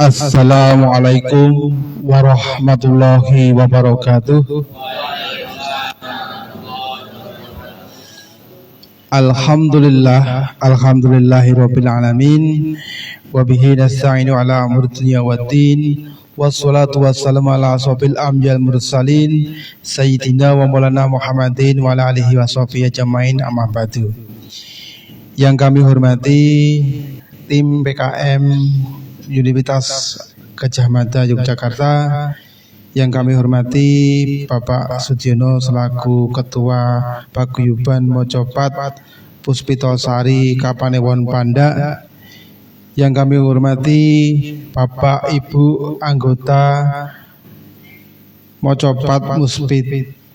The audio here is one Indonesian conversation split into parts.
Assalamualaikum warahmatullahi wabarakatuh. Alhamdulillahirabbil alamin wa bihi nasta'inu ala umuri dunya waddin wassalatu wassalamu ala asyrofil anbiya'il mursalin sayyidina wa maulana Muhammadin wa ala alihi washabihi ajmain, amma ba'du. Yang kami hormati tim PKM Universitas Gadjah Mada Yogyakarta, yang kami hormati Bapak Sudiono selaku Ketua Paguyuban Mojopat Puspitosari Kapanewon Panda, yang kami hormati Bapak Ibu anggota Mojopat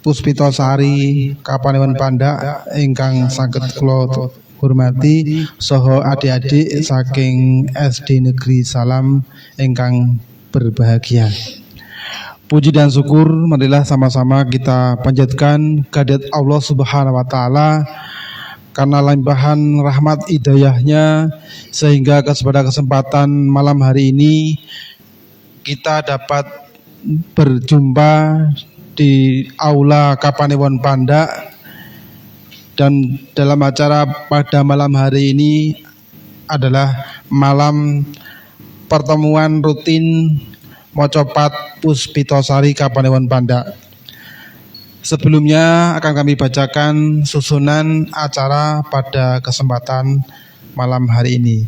Puspitosari Kapanewon Panda ingkang saged kula hormati, soho adik-adik saking SD Negeri Salam ingkang berbahagia. Puji dan syukur marilah sama-sama kita panjatkan kehadirat Allah Subhanahu wa taala karena limpahan rahmat hidayahnya, sehingga pada kesempatan malam hari ini kita dapat berjumpa di aula Kapanewon Panda. Dan dalam acara pada malam hari ini adalah malam pertemuan rutin Mojopat Puspitosari Kapanewon Panda. Sebelumnya akan kami bacakan susunan acara pada kesempatan malam hari ini.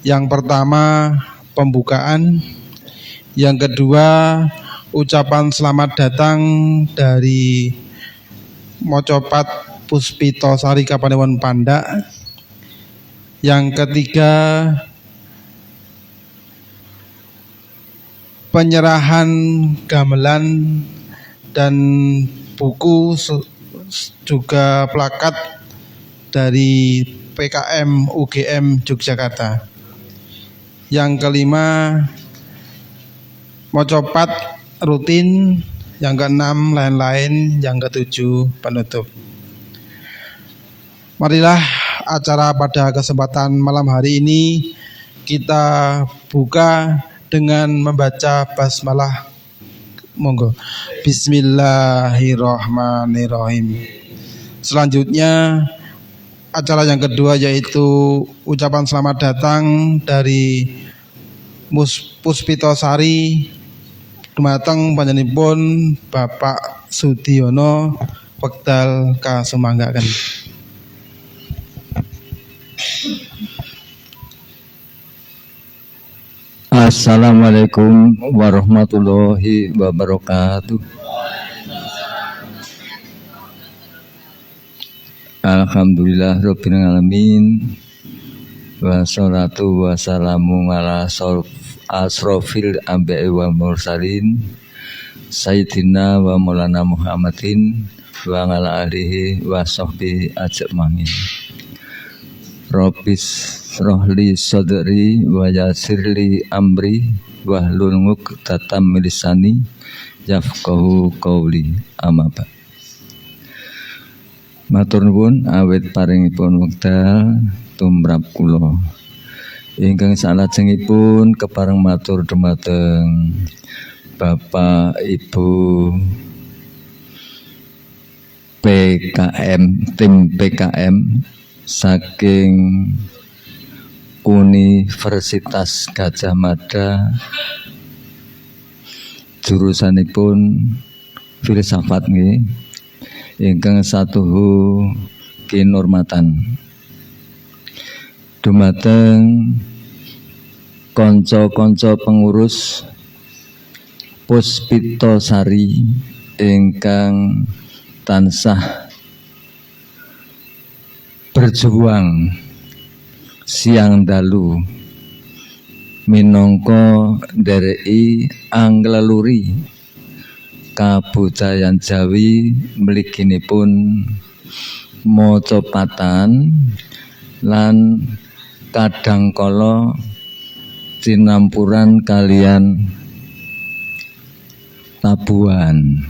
Yang pertama pembukaan, yang kedua ucapan selamat datang dari Mojopat Puspitosari Kapanewon Panda, yang ketiga penyerahan gamelan dan buku juga plakat dari PKM UGM Yogyakarta. Yang kelima Mojopat rutin, yang keenam lain-lain, yang ketujuh penutup. Marilah acara pada kesempatan malam hari ini kita buka dengan membaca basmalah. Monggo. Bismillahirrahmanirrahim. Selanjutnya acara yang kedua yaitu ucapan selamat datang dari Puspitosari dumateng panjenenganipun Bapak Sudiono wekdal kasumanggaken. Assalamualaikum warahmatullahi wabarakatuh. Alhamdulillah rabbil alamin, wassalatu wassalamu ala asrofil anbiya'i wal mursalin sayyidina wa maulana Muhammadin wa ala alihi wa sahbihi ajmain. Rabbis rohli sadri wa yassirli amri wahlul 'uqdatam min lisani yafqahu qawli, amma ba'd. Matur nuwun awit paringipun wekdal tumrap kula. Ingkang salajengipun kepareng matur dumateng Bapak Ibu PKM, tim PKM saking Universitas Gadjah Mada, jurusanipun filsafat nggih, ingkang satuhu kinurmatan. Dumateng kanca-kanca pengurus Puspitosari ingkang tansah berjuang siang dalu minangka ndereki anggleluri kabudayan Jawi mliginipun Mojopatan lan kadangkala tinampuran kalian Tabuhan.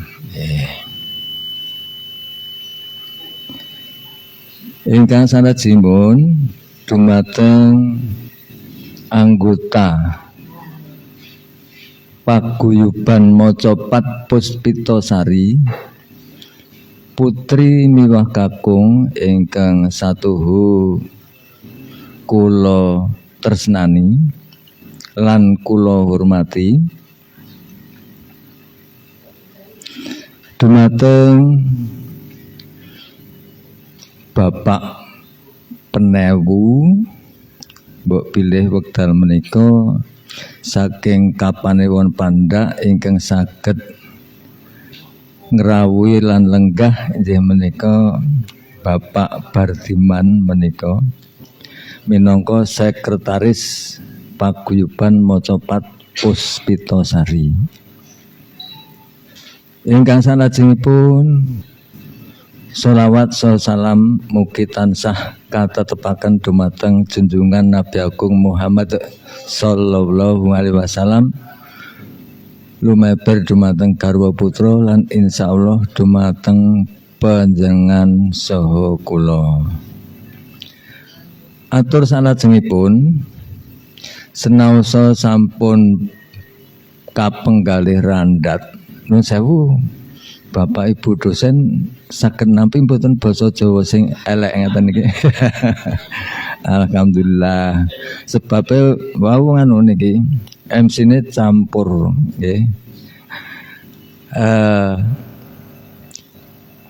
Ingkang salajengipun dumateng anggota paguyuban Macapat Puspitasari putri miwah kakung ingkang satuhu kula tresnani lan kula hormati dumateng Bapak Penewu mbok bilih wekdal menika saking kapanewon pandhak ingkang saged ngrawuhi lan lenggah inggih menika Bapak Bardiman menika minangka sekretaris paguyuban Macapat Puspitasari. Ingkang salajengipun sholawat salam mugi tansah katetepaken dumateng junjungan Nabi Agung Muhammad sallallahu alaihi wasallam, lumeber dumateng garwa putra lan insyaallah dumateng panjenengan saha kula. Atur salajengipun senaosa sampun kapenggalih randhat nuwun sewu Bapak Ibu dosen saged nampi mboten basa Jawa sing elek ngeten iki. Alhamdulillah. Sebabe wau ngono niki MC-ne campur nggih.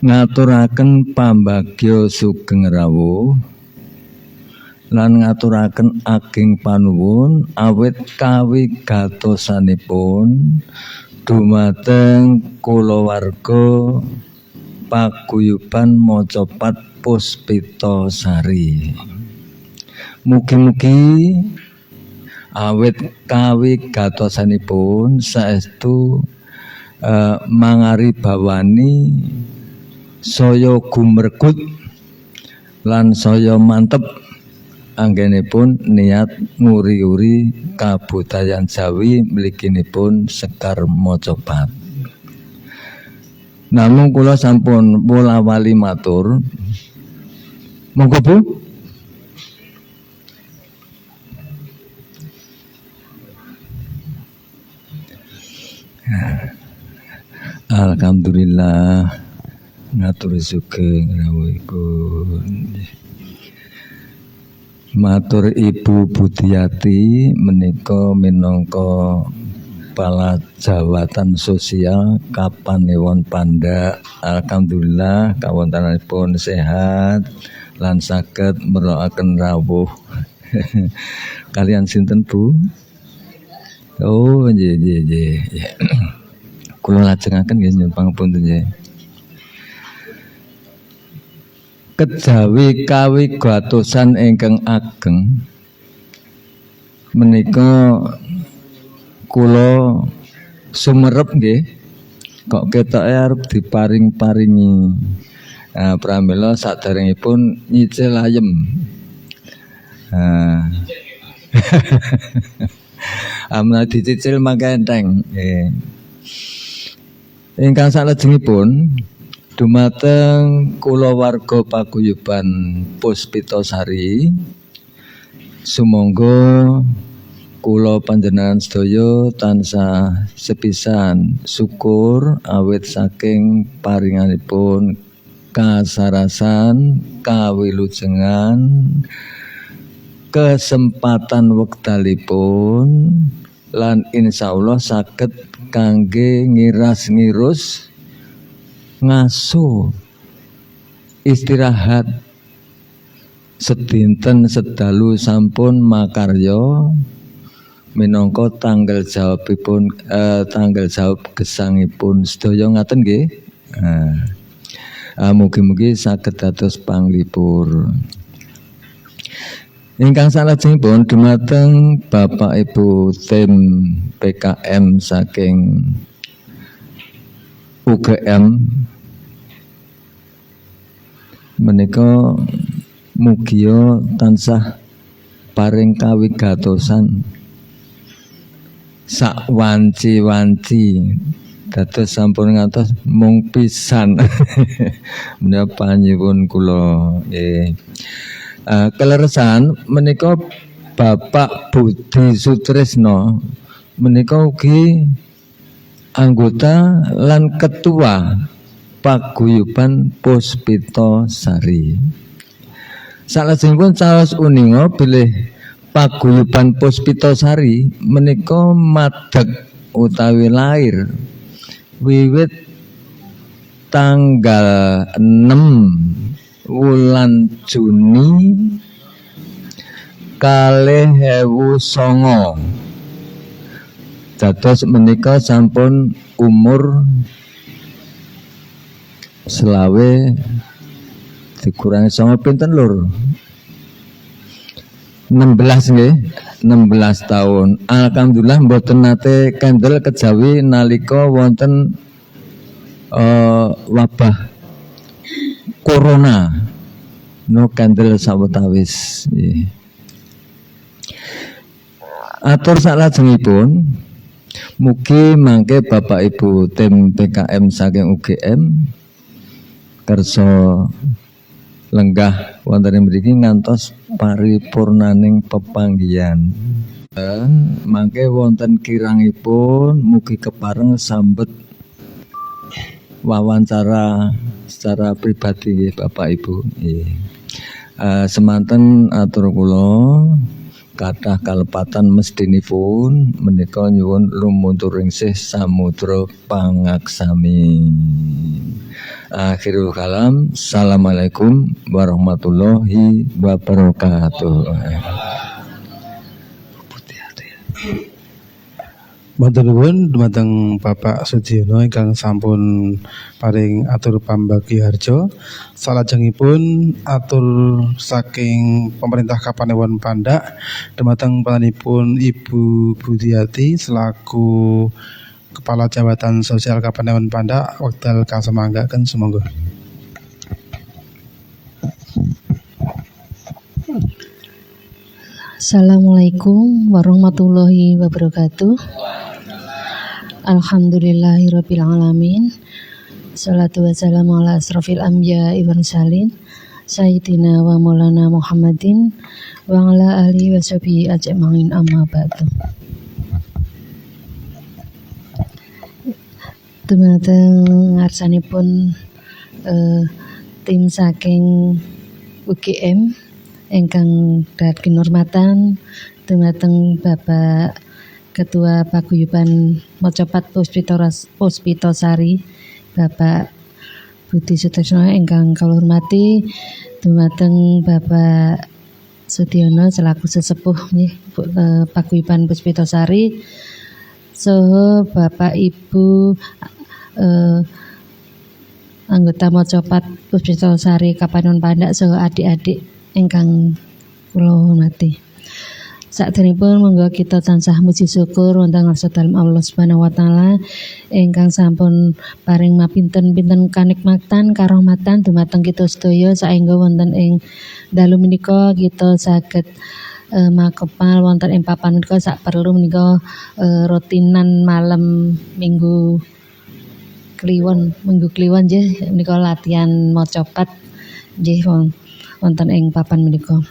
Ngaturaken pambagya sugeng rawuh lan ngaturaken ageng panuwun awit kawigatosanipun dumateng kulawarga paguyuban Macapat Puspitasari. Mugi-mugi awit kawigatosanipun saestu mangaribawani saya gumregut lan saya mantep anggenipun niat nguri-uri kabudayan Jawi mliginipun Sekar Macapat. Namung kula sampun wola-wali matur. Monggo Bu. Alhamdulillah ngatur sugeng rawuhipun. Matur Ibu Budiati menika minangka Kepala Jawatan Sosial Kapanewon Pandhak. Alhamdulillah kawontenanipun sehat lan saged merloaken rawuh. Kalian sinten Bu? Oh nggih. Kula lajengaken nggih nyuwun pangapunten nggih. Kejawi kawigatosan ingkang ageng menika kula sumerep nggih kok ketoke arep diparing-paringi pramila saderengipun nyicil ayem. Amna dicicil mangke enteng nggih. Ingkang salajengipun dumateng kulawarga paguyuban Puspitasari sumangga kula panjenengan sedaya tansah sepisan syukur awit saking paringanipun kasarasan kawilujengan kesempatan wekdalipun lan insyaallah saged kangge ngiras-ngirus ngasuh istirahat sedinten sedalu sampun makarya minangka tanggal jawabipun tanggal jawab gesangipun sedaya ngaten nggih. Mugi-mugi saged dados panglipur. Ingkang salajengipun dumateng Bapak Ibu tim PKM saking UGM menika mugia tansah paring kawigatosan sak wanci-wanci dados sampun ngantos mung pisan menapa nyuwun kula nggih. Keleresan menika Bapak Budi Sutrisno menika ugi anggota lan ketua paguyuban Puspita Sari. Salajengipun Charles Uninga bilih paguyuban Puspita Sari menika madeg utawi lair wiwit tanggal 6 wulan Juni 2009. Dados menika sampun umur selawe dikurangi 9 pinten lur? 16 nggih, 16 tahun. Alhamdulillah mboten nate kendel kejawi nalika wonten wabah corona. No kendel sawetawis. Atur salajengipun mugi mangke Bapak Ibu tim PKM saking UGM kersa lenggah wonten mriki ngantos paripurnaning pepanggihan. Mangke wonten kirangipun mugi kepareng sambet wawancara secara pribadi nggih Bapak Ibu. Semanten atur kula kathah kalepatan mestinipun menika nyuwun lumunturing sih samudra pangaksami. Akhirul kalam. Assalamualaikum warahmatullahi wabarakatuh. Matur nuwun dumateng Bapak Sudiono ingkang sampun paring atur pambagi harja. Salajengipun atur saking pemerintah Kapanewon Pandak dumateng panjenenganipun Ibu Budiati selaku Kepala Jabatan Sosial Kapanewon Pandak wekdal kasemanggaken sumangga. Assalamualaikum warahmatullahi wabarakatuh. Alhamdulillahirabbil alamin. Shalatu wassalamu ala asrofil anbiya'i wal mursalin sayyidina wa maulana Muhammadin wa ala alihi washabihi ajma'in amma ba'du. Dumateng ngarsanipun tim saking UGM ingkang dahat kinurmatan dumateng Bapak Ketua Paguyuban Mojopat Puspita Sari Bapak Budi Sutrisno ingkang kula hormati, dumateng Bapak Sudiono selaku sesepuh nggih Paguyuban Puspita Sari saha Bapak Ibu anggota Mojopat Puspita Sari Kapanewon Pandak saha adik-adik ingkang kula hormati. Sakderengipun monggo kita tansah muji syukur wonten ngarsa dalem Allah Subhanahu wa taala ingkang sampun paring mapinten-pinten kanikmatan karahmatan dumateng kita sedaya saengga wonten ing dalu menika kita saged makepal wonten ing papan menika sak perlu menika rutinan malam minggu kliwon nggih menika latihan mocopat nggih wonten ing papan menika.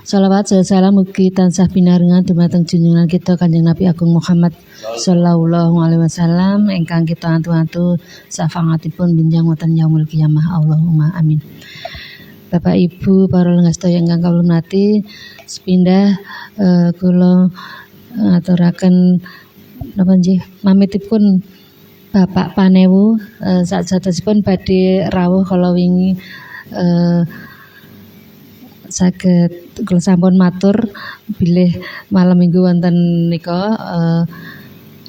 Shalawat salam mugi tansah pinaringan dumateng junjungan kita Kanjeng Nabi Agung Muhammad sallallahu alaihi wasallam ingkang kita antu-antu safangatipun benjang wonten yaumul qiyamah. Allahumma amin. Bapak Ibu para lenggah sedaya ingkang kula hormati, sepindah kula aturaken napa nggih mamitipun Bapak Panewu sajatosipun badhe rawuh kala wingi saged kula sampun matur bilih malam minggu wonten nika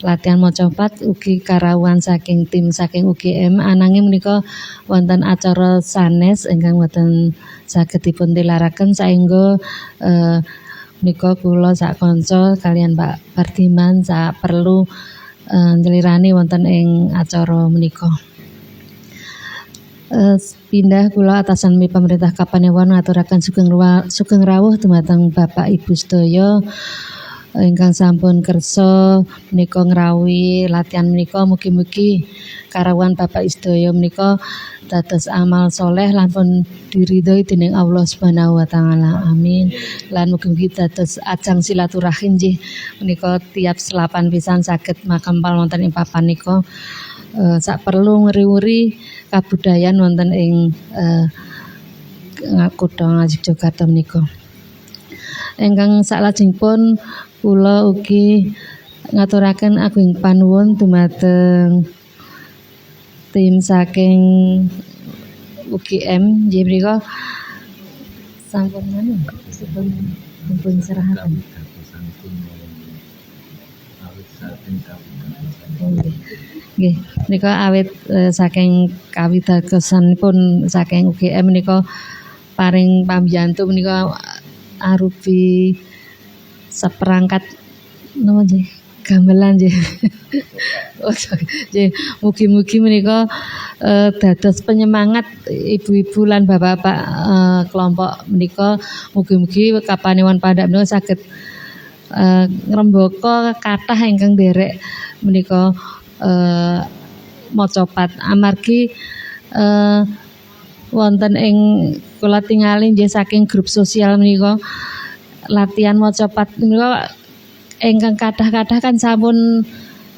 latihan mocopat ugi karawuhan saking tim saking UGM ananging menika wonten acara sanes ingkang boten saged dipun tilaraken saengga menika kula sak kanca kalian Pak Pardiman sak perlu njelirani wonten ing acara menika. Pindah kula atasan pemerintah Kapanewon ngaturaken sugeng rawuh dumateng Bapak Ibu sedaya ingkang sampun kersa menika ngrawi latihan menika mugi-mugi karawan Bapak sedaya menika dados amal soleh lan pun diridhoi dening Allah Subhanahu wa taala. Amin. Lan mugi-mugi dados ajang silaturahim nggih menika tiap selapan pisan saged makempal wonten ing papan nika. Sak perlu ngriwuri kabudayan wonten ing Kutha Ngayogyakarta menika. Ingkang salajengipun kula ugi ngaturaken agung panuwun dumateng tim saking UGM nggih menika sampun sampun serahaken. Nggih, menika awit saking kawidadosanipun saking UGM menika paring pambiyantu menika arupi seperangkat napa nggih gamelan nggih. Nggih, mugi-mugi menika dados penyemangat ibu-ibu lan bapak-bapak kelompok menika mugi-mugi kapanewan pandhak menika saged ngrembaka kathah ingkang nderek menika maca pat amargi wonten ing kula tingali nggih saking grup sosial menika latihan maca pat menika ingkang kathah-kathah kan sampun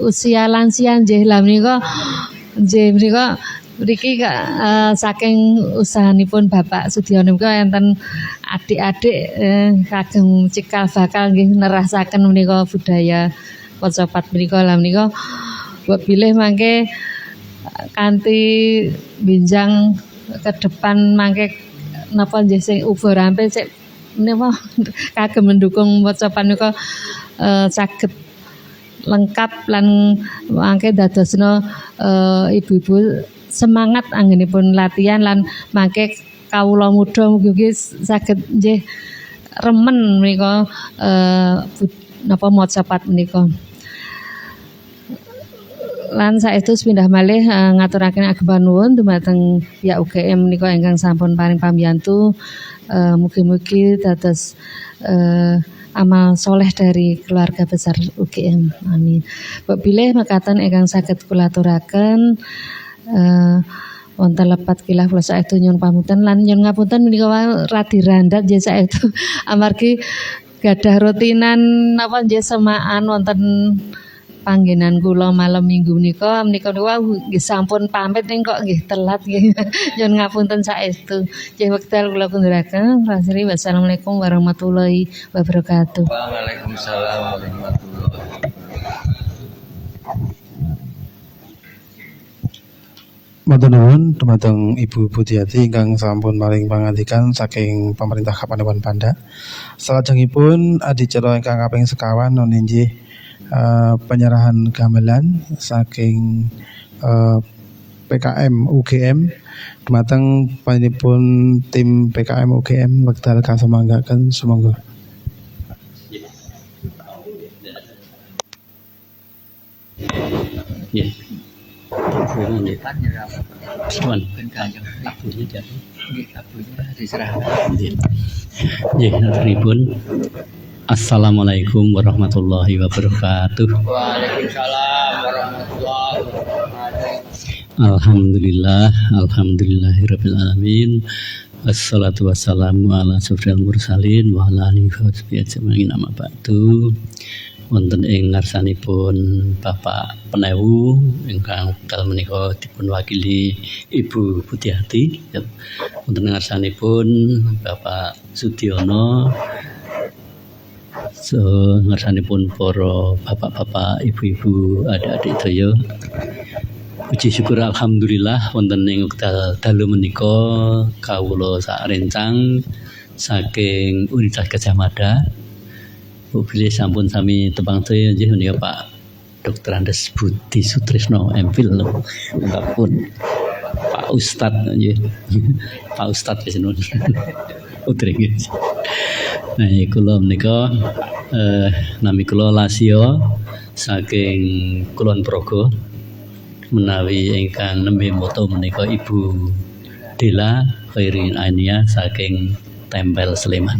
usia lansia nggih. Lah menika nggih menika mriki saking usahanipun Bapak Sudiono menika enten adik-adik kagem cikal bakal nggih nerasaken menika budaya maca pat menika. Lah menika mbok bilih mangke kanthi benjang ke depan mangke napa nggih sing uga rampil sik napa kagem mendukung maca pat menika saged lengkap lan mangke dadosna ibu-ibu semangat anggenipun latihan lan mangke kawula muda mugi-mugi saged nggih remen menika napa maca pat menika. Lan saestu pindah malih ngaturaken ageng nuwun dumateng ya UGM menika ingkang sampun paring pambiyantu. Mugi-mugi dados amal soleh dari keluarga besar UGM. Amin. Mbok bilih mekaten ingkang saged kula aturaken wonten lepat kilaf kula saestu nyuwun pamunten lan nyuwun ngapunten menika radi randhat nggih saestu amargi gadah rutinan napa nggih semaan wonten panggenan kula malam minggu menika nggih sampun pamit ning kok nggih telat nggih. Nyuwun ngapunten saestu. Nggih wekdal kula kunduraken. Wassalamualaikum warahmatullahi wabarakatuh. Waalaikumsalam warahmatullahi wabarakatuh. Matur nuwun dumateng Ibu Budiati ingkang sampun paring pangandikan saking pemerintah Kapanewan Panda. Salajengipun adicara ingkang kaping sekawan inggih penyerahan gamelan saking PKM UGM dumateng panjenenganipun tim PKM UGM wekdal kasemanggaken sumangga. Ya. Tuan, abunya jadi, abunya diserahkan. Ya, ribun. Assalamualaikum warahmatullahi wabarakatuh. Waalaikumsalam warahmatullahi wabarakatuh. Alhamdulillah, alhamdulillahirabbil alamin. Wassalatu wassalamu ala asyrofil mursalin wa ala alihi wa sahbihi ajmain amma ba'du. Wonten ing ngarsanipun Bapak Penewu ingkang wekdal menika dipun wakili Ibu Budiati. Wonten ngarsanipun Bapak Sudiono. Ngarsanipun para bapak-bapak, ibu-ibu, adik-adik daya. Puji syukur alhamdulillah wonten ing wekdal dalu menika kawula sak rencang saking Universitas Gadjah Mada. Bilih sampun sami tepang saya nggih menika Pak Dr. Andes Budi Sutrisno MPhil pun Pak Ustadz nggih. Pak Ustadz wis nuwun. Utrek. Nah, kula menika nami kula Lasio saking Kulon Progo menawi ingkang nembe moto menika Ibu Dela Khairin Ania saking Tempel Sleman.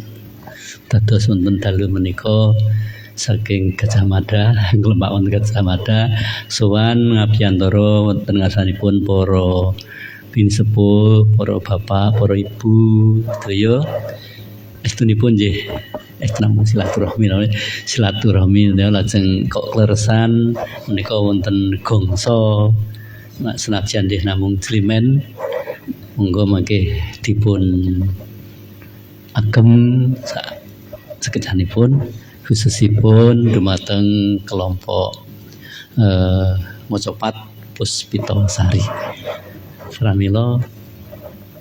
Dados wonten dalu menika saking Gajah Mada, kelompok wonten Gajah Mada sowan ngabiyantara wonten ngarsanipun para bini sepuh, para bapak, para ibu sedaya estunipun nggih namung silaturahmi lajeng kok kleresan menika wonten gongso senajan nggih namung jlimen monggo mangke dipun agem sekejanipun khususipun dumateng kelompok Mojopat Puspita Sari. Pramila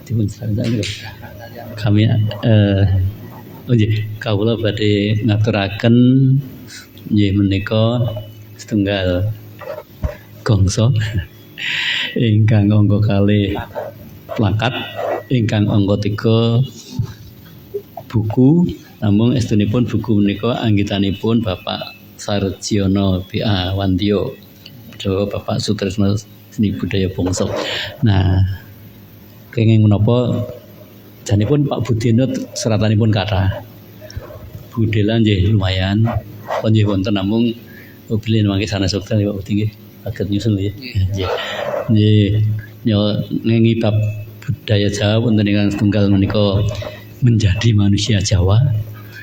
dipun kami kawula badhe ngaturaken nggih menika setunggal gongso ingkang angka kalih plakat, ingkang angka 3 buku, namung estunipun buku menika anggitanipun Bapak Sarjiono B.A. Wantio, Bapak Sutresno Seni Budaya Bangsa. Nah, kenging menapa janipun Pak Budino seratanipun kathah. Budela nggih lumayan, nggih wonten namung bilih mangke sanes wekdal Pak Budi nggih saged nyusul nggih. Nggih. Ngengi bab budaya Jawa wonten ingkang setunggal menika menjadi manusia Jawa,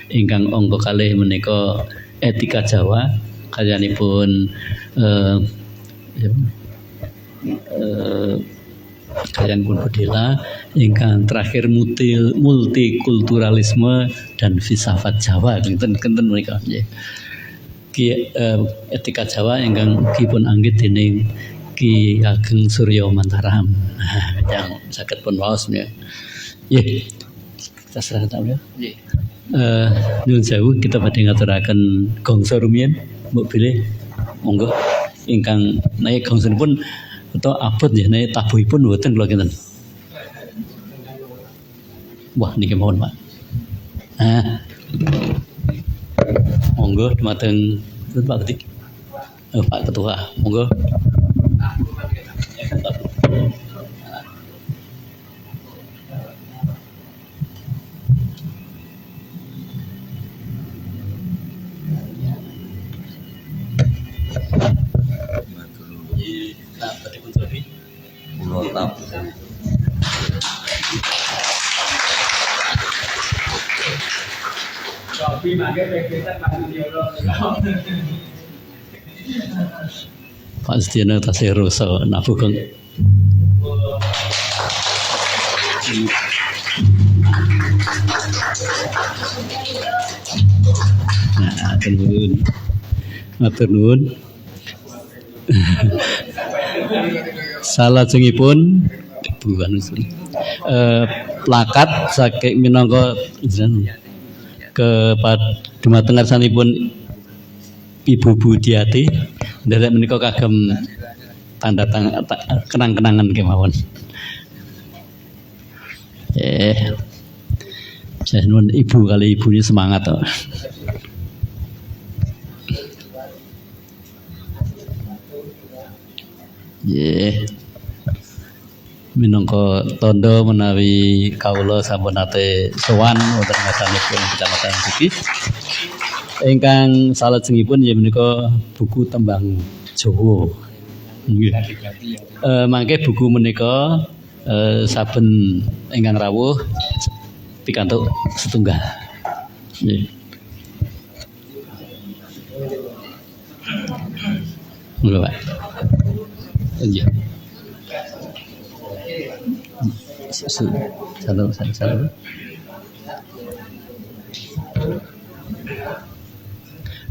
ingkang angka kalih menika etika Jawa, kalyanipun kalian pun bedela, ingkang terakhir multikulturalisme dan filsafat Jawa, kenten menika nggih. Etika Jawa ingkang dipun anggit dening Ki Ageng Surya Mantaram. Yang saged pun waos nggih. Nggih. Kita serahkan tamu ya. Nggih. Nyuwun sewu kita badhe ngaturaken gongso rumiyin, mbok bilih monggo ingkang naik gongsonipun atau abot ya naik tabuhipun mboten kula kinten. Wah niki mawon, Pak. Monggo dumateng Pak Ketua. Pak Ketua, monggo. Pak Setiono tasih rusak nabuh kang. Nah, matur nuwun. Salajengipun plakat saking minangka dumateng ngarsanipun Ibu Budiati nderek menika kagem tanda tangan kenang-kenangan kemawon. Saya nuwun ibu kali ibunya semangat kok. Minangka tondo menawi kawula sampun nate sowan wonten ngasanipun Kecamatan Bugis. Ingkang salajengipun ya menika buku tembang Jawa. Nggih. Mangke buku menika saben ingkang rawuh pikantuk setunggal. Nggih. Monggo, Pak. Iya. Satu.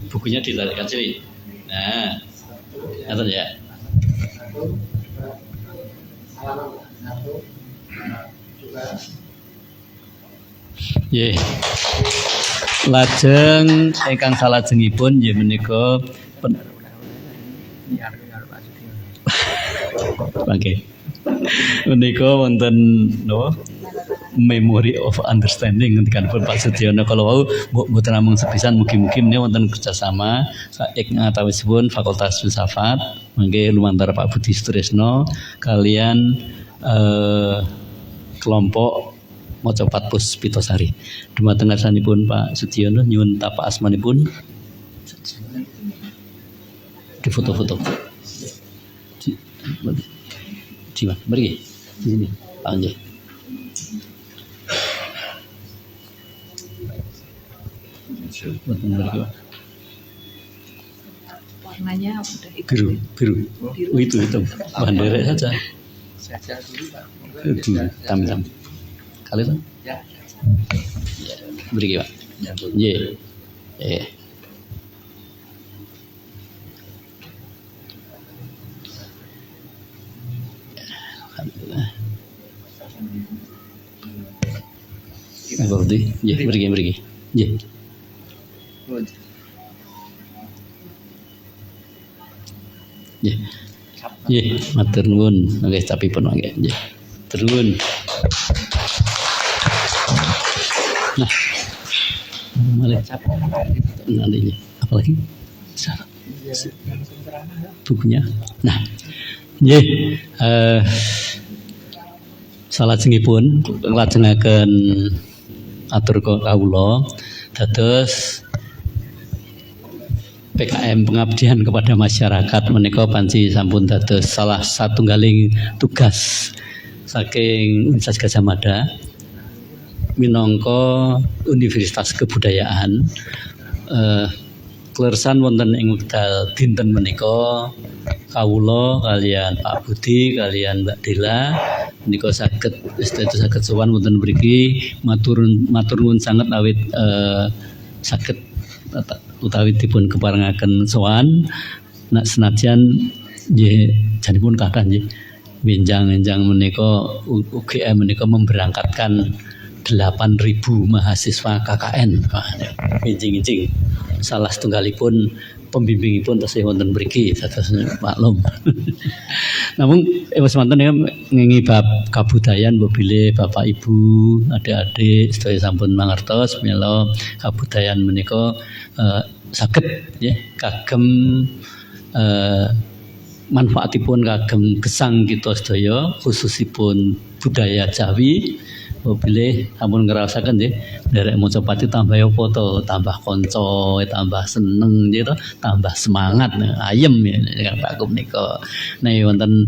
Bukunya dilarikan sini. Nah, ngerti ya. Nggih. Lajeng ingkang salajengipun nggih menika Oke. Menika wonten napa? Memory of Understanding ngendikanipun Pak Setiono kalau wau mboten namung sepisan mugi-mugi menika wonten kerjasama ngatawisipun Fakultas Filsafat mangke lumantar Pak Budi Sutresno kalian kelompok Mojopat Puspita Sari. Dumateng ngarsanipun Pak Setiono nyuwun tapak asmanipun Di foto-foto. Di mana? Beri. Di sini. Panggil. Warnanya udah Biru. Oh, itu bandera saja. Itu tam. Kali itu? Ya. Beri Pak. Ya. Alhamdulillah. Berarti, beri. Ya. Ya, matur nuwun. Nggih, tapi pun nggih. Ya. Ternuwun. Nah. Malah nanti apalagi? Bukunya. Nah. Nggih, salajengipun lajengaken atur kawula dados PKM pengabdian kepada masyarakat menika panci sampun dados salah satunggaling tugas saking Universitas Gadjah Mada minangka Universitas Kebudayaan. Kleresan wonten ing wekdal dinten menika kawula kalian Pak Budi kalian Mbak Dela menika saged sowan wonten mriki matur nuwun sanget awit saged utawi dipun keparengaken sowan nak senajan nggih janipun kathah nggih benjang-enjang menika UGM menika memberangkatkan 8.000 mahasiswa KKN. Injing-injing salah setunggalipun pembimbingipun tasih wonten mriki dados maklum. Namun wis wonten ya ngingi bab kabudayan mbile Bapak Ibu, adik-adik sedaya sampun mangertos mila kabudayan menika saged ya kagem manfaatipun kagem gesang kita sedaya khususipun budaya Jawi. Bilih ampun ngrasakaken nggih derek maca pati tambah apa to tambah kanca tambah seneng gitu tambah semangat ayem ya Pak Kum nika nek wonten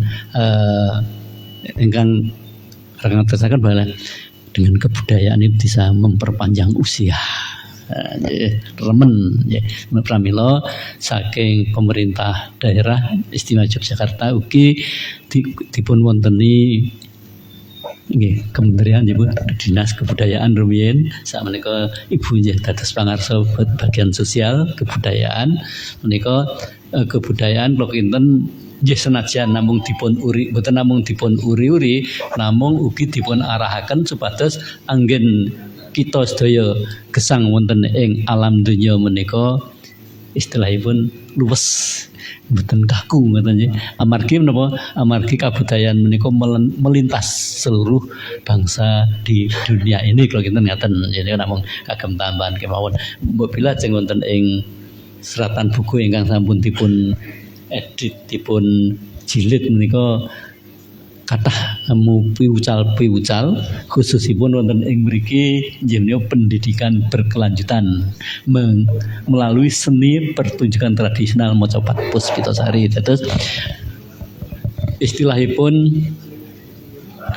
ingkang ngertosaken bahwa dengan kebudayaan itu bisa memperpanjang usia. Remen ya pramila saking pemerintah daerah istimewa Yogyakarta ugi dipun wonteni nggih Kementerian Ibu Dinas Kebudayaan rumiyin sakmenika Ibu nggih dados pangarsa bagian sosial kebudayaan menika kebudayaan kula kinten nggih senajan namung dipun uri mboten namung dipun uri-uri namung ugi dipun arahaken supados anggen kita sedaya gesang wonten ing alam donya menika istilahipun luwes mboten kaku ngoten nggih. Amargi menapa? Amargi kabudayaan menika melintas seluruh bangsa di dunia ini kalau kinten ngaten. Jadi namung kagem tambahan kemawon. Mbok bila jeng wonten ing seratan buku ingkang sampun dipun edit dipun jilid menika kathah piwucal khususipun wonten ing mriki jenenge pendidikan berkelanjutan melalui seni pertunjukan tradisional Mocopat Puspitasari. Terus istilahipun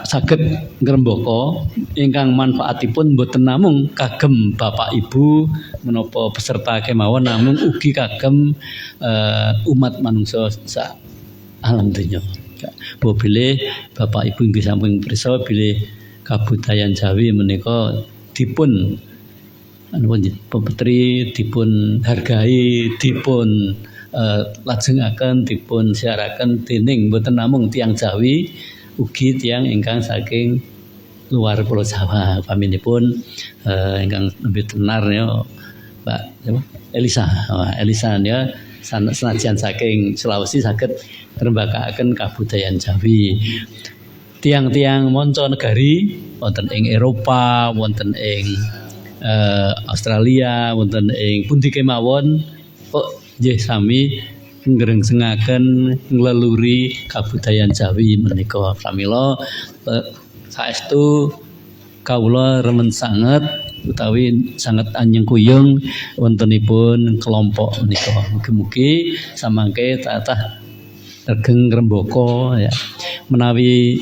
saged ngrembaka ingkang manfaatipun boten namung kagem Bapak Ibu menapa peserta kemawon namung ugi kagem umat manungsa sak alam donya. Bilih Bapak Ibu inggih sampun pirsa bilih kabudayaan Jawi menika dipun pepetri dipun hargai dipun lajengaken dipun siaraken dening boten namung tiyang Jawi ugi tiyang ingkang saking luar Pulau Jawa paminipun ingkang nembe tenar ya Mbak Elisa ya senajan saking Sulawesi saged ngrembakakaken kabudayaan Jawi. Tiang-tiang manca negari wonten ing Eropa, wonten ing Australia, wonten ing pundi kemawon kok nggih sami ngrengsengaken ngleluri kabudayaan Jawi menika pramila saestu kawula remen sanget utawi sangat anyeng kuyung wontenipun kelompok menika. Mugi-mugi samangke taatah regeng rembaka ya. Menawi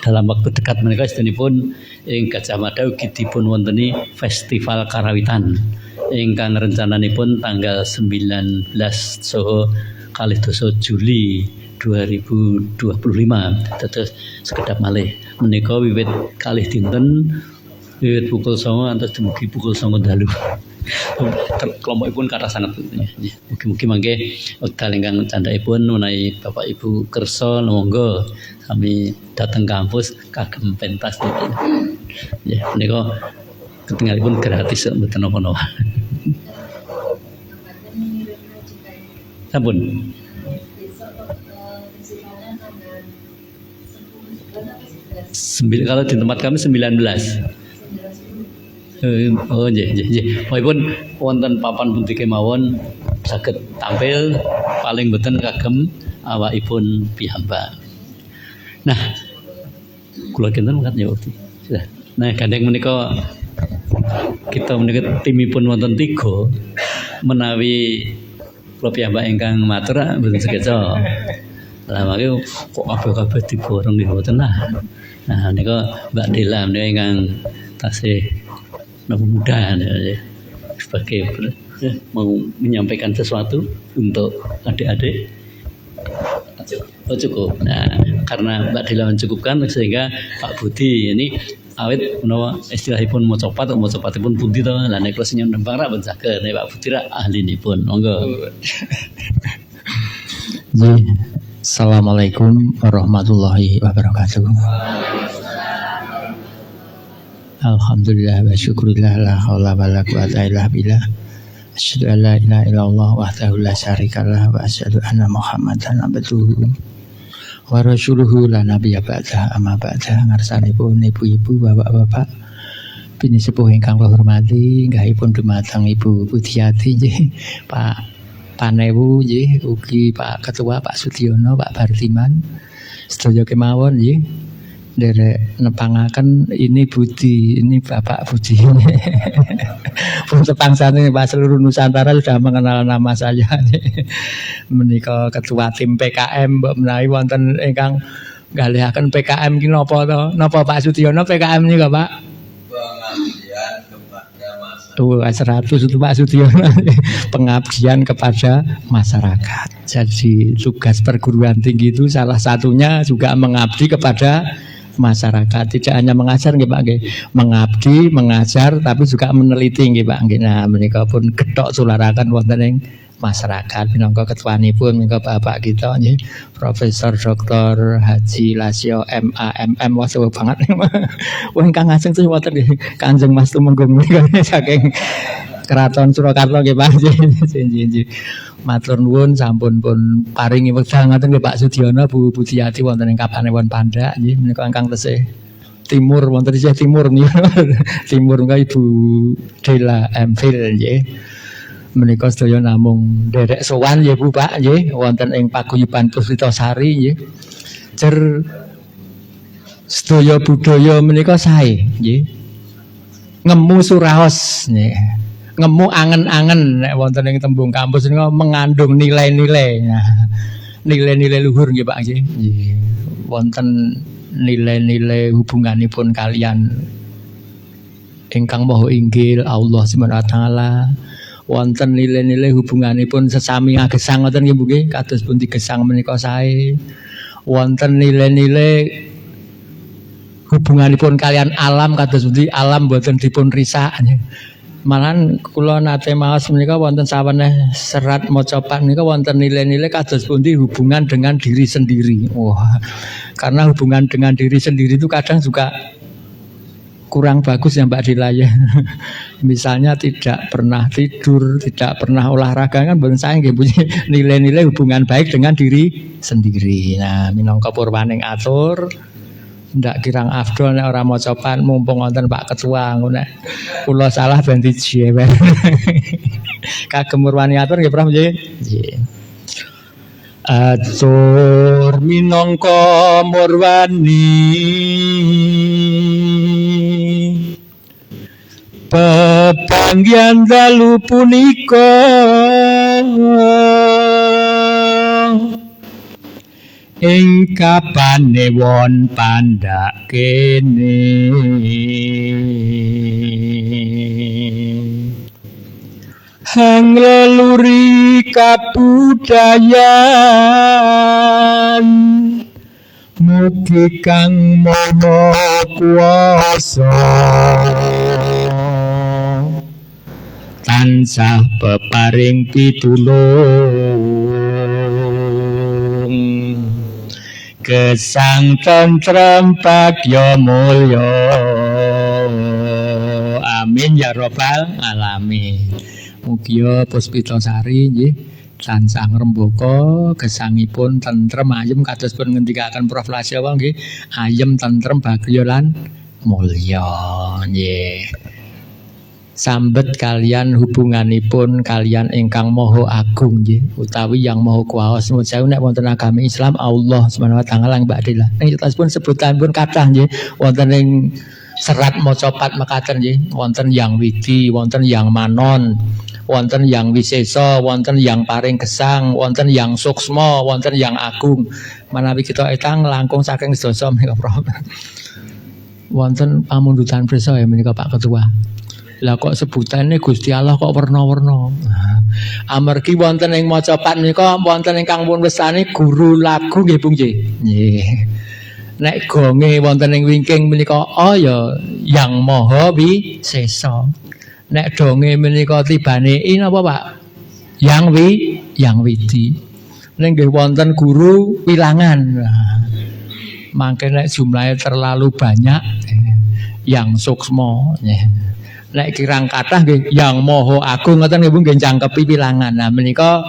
dalam waktu dekat menika sedheripun ing Gajah Mada ugi dipun wonteni festival karawitan ingkang rencananipun tanggal 19 saha kalih dasa Juli 2025 dados sekedap malih menika wiwit kalih dinten wiwit pukul 09.00 ngantos dumugi pukul 09.00 dalu. Kelompokipun kathah sanget. Mugi-mugi mangke wekdal ingkang candhaipun menawi Bapak Ibu kersa monggo sami dateng kampus kagem pentas niki. Ya, menika ketinggalipun gratis mboten napa-napa. Sampun. Kalau di tempat kami 19. Oh nggih. Walaupun wonten papan pundi kemawon saged tampil paling boten kagem awakipun piyambak. Nah, kula kinten mangkat ya Ukti. Nah, gandeng menika kita menika timipun wonten 3 menawi kula piyambak ingkang matur mboten sekeca. Lah mangke kok kabeh-kabeh diborong nggih mboten lah. Nah, menika Mbak Dela menika ingkang tasih napa muda sebagai mau menyampaikan sesuatu untuk adik-adik. Cukup. Nah, karena Mbak Dila mencukupkan sehingga Pak Budi ini awit menawa istilahipun mau copatipun pundi to lan nek kula senyum nembang ra ben saged nek Pak Budi ra ahlinipun. Monggo. Assalamualaikum warahmatullahi wabarakatuh. Alhamdulillah wa syukurillah la haula wa la quwata illa billah. Asyhadu an la ilaha illallah wahdahu la syarikalah wa asyhadu anna Muhammadan abduhu wa rasuluhu la nabiyya ba'da amma ba'da. Ngarsanipun ibu-ibu, bapak-bapak, bini sepuh ingkang kula hormati, nggahipun dumateng Ibu Budiati nggih, Pak Panewu nggih, ugi Pak Ketua Pak Sudiono, Pak Bartiman, sedaya kemawon nggih. Derek nepangaken ini Budi, ini Bapak Budi. Pun sepangsane Pak seluruh Nusantara sudah mengenal nama saya. Menika ketua tim PKM, mbok menawi wonten ingkang galihaken PKM ki napa to? Napa Pak Sudiono PKM niku Pak? Pengabdian kepada masyarakat. 100 itu Pak Sudiono. Pengabdian kepada masyarakat. Jadi tugas perguruan tinggi itu salah satunya juga mengabdi kepada masyarakat, tidak hanya mengajar nggih Pak nggih, mengabdi, mengajar tapi juga meneliti nggih Pak nggih. Nah, menika pun gedhok sularaken wonten ing masyarakat minangka ketuanipun menika Bapak kita nggih, Profesor Dr. Haji Lasio MA MM wah sewu banget. Wah ingkang ajeng tuh wonten nggih Kanjeng Mas Tumenggung menika saking Keraton Surakarta nggih Pak. Nggih. Matur nuwun sampun pun paringi wekdal ngoten nggih Pak Sudiono, Bu Budiati wonten ing Kapanewon Pandak nggih menika ingkang tesih timur wonten isih timur niku. Timur menika Ibu Dela Emfil nggih. Menika sedaya namung derek sowan nggih Bu Pak nggih wonten ing paguyuban Puspitasari nggih. Jer sedaya budaya menika sae nggih. Ngemu suraos nggih. Ngemu angen-angen nek wonten ing tembung kampus niku mengandung nilai-nilai. Nah, nilai-nilai luhur nggih Pak nggih. Nggih. Wonten nilai-nilai hubunganipun kalian ingkang Maha Inggil Allah Subhanahu wa taala. Wonten nilai-nilai hubunganipun sesami ngagesang ngoten nggih Bu nggih, kados pundi gesang menika sae. Wonten nilai-nilai hubunganipun kalian alam kados pundi alam boten dipun risak. Malahan kula nate maos menika wonten saweneh serat macapan menika wonten nilai-nilai kados pundi hubungan dengan diri sendiri. Wah. Karena hubungan dengan diri sendiri itu kadang juga kurang bagus ya Mbak Dila ya. Misalnya tidak pernah tidur, tidak pernah olahraga kan boten sae nggih punya nilai-nilai hubungan baik dengan diri sendiri. Nah, minangka purwaning atur ndak kirang afdol nek ora maca pan mumpung wonten Pak Ketua ngono nek kula salah ben dijewer. Kagem murwani atur nggih Prof nggih. Nggih. Atur minangka murwani pepanggihan dalu punika ing kapane won pandhak kene hang leluri kabudayan mugi kang maha kuwasa tansah peparing pitulung gesang tentrem bagya mulya amin ya rabbal alamin. Mugi Puspita Sari nggih tansah ngrembaka gesangipun tentrem ayem kados pun ngendikaken Prof Lasyawa nggih ayem tentrem bagya lan mulya nggih. Sambet kalian hubunganipun kalian ingkang Maha Agung nggih utawi yang Maha Kuwasa. Saya nek wonten agami Islam Allah Subhanahu wa taala mbakdillah. Ning pun sebutanipun kathah nggih wonten ing serat maca pat mekaten nggih wonten yang widi, wonten yang manon, wonten yang wisesa, wonten yang paring gesang, wonten yang suksma, wonten yang agung. Manawi kita etang langkung saking sedasa menika Prof. Wonten pamundutan prisa ya menika Pak Ketua. Lah kok sebutane Gusti Allah kok werna-werna. Amargi wonten ing maca pat menika wonten ingkang pun westani guru lagu nggih Bu nggih. Nggih. Nek gonge wonten ing wingking menika ya yang maha wisesa. Nek donge menika tibane napa Pak? Yang widi. Ning nggih wonten guru wilangan. Mangke nek jumlahe terlalu banyak yang suksma. Nek kirang kathah nggih yang maha agung ngoten nggih Bu nggih jangkepi wilangan. Nah menika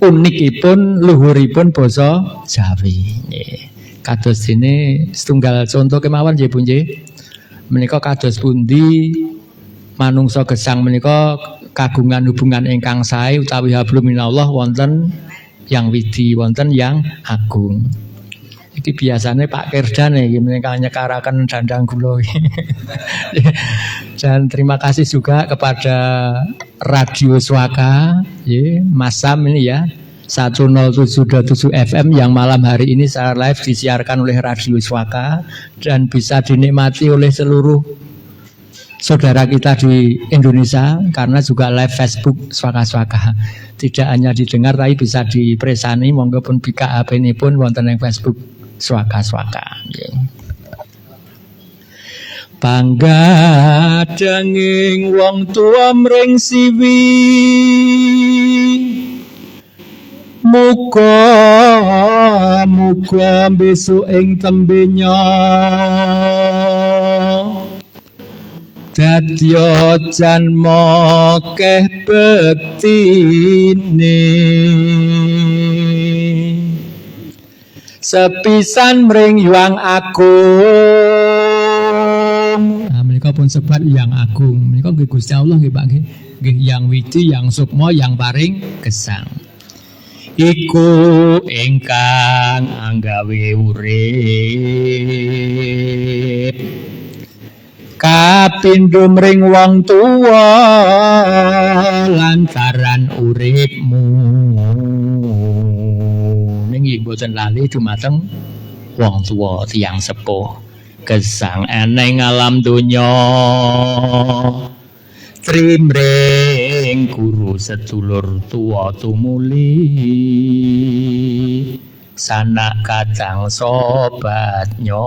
unikipun luhuripun basa Jawi. Nggih. Kados dene setunggal contoh kemawon nggih Bu nggih. Menika kados pundi manungsa gesang menika kagungan hubungan ingkang sae utawi hablum minallah wonten yang widi, wonten yang agung. Iki biasanya Pak Kerdan ya, menika nyekaraken dandang gula. Dan terima kasih juga kepada Radio Swaka, ya, Mas Sam ini ya, 107.7 FM yang malam hari ini secara live disiarkan oleh Radio Swaka dan bisa dinikmati oleh seluruh saudara kita di Indonesia karena juga live Facebook Swaka-Swaka. Tidak hanya didengar tapi bisa dipresani monggo pun bika HP ini pun wonten ing Facebook Swaka-Swaka. Bangga danging wong tua mring siwi muga besok ing tembenya dadya janma keh bektine sepisan mring yang agung. Nah, menika pun sebat yang agung. Menika nggih Gusti Allah nggih Pak nggih. Nggih yang widi, yang sukma, yang paring gesang. Iku ingkang anggawe urip kapindho mring wong tuwa lantaran uripmu. Nggih boten lali dumateng wong tuwa tiyang sepuh gesang eneng alam donya trimring guru sedulur tuwa tumuli sanak kadang sobatnya.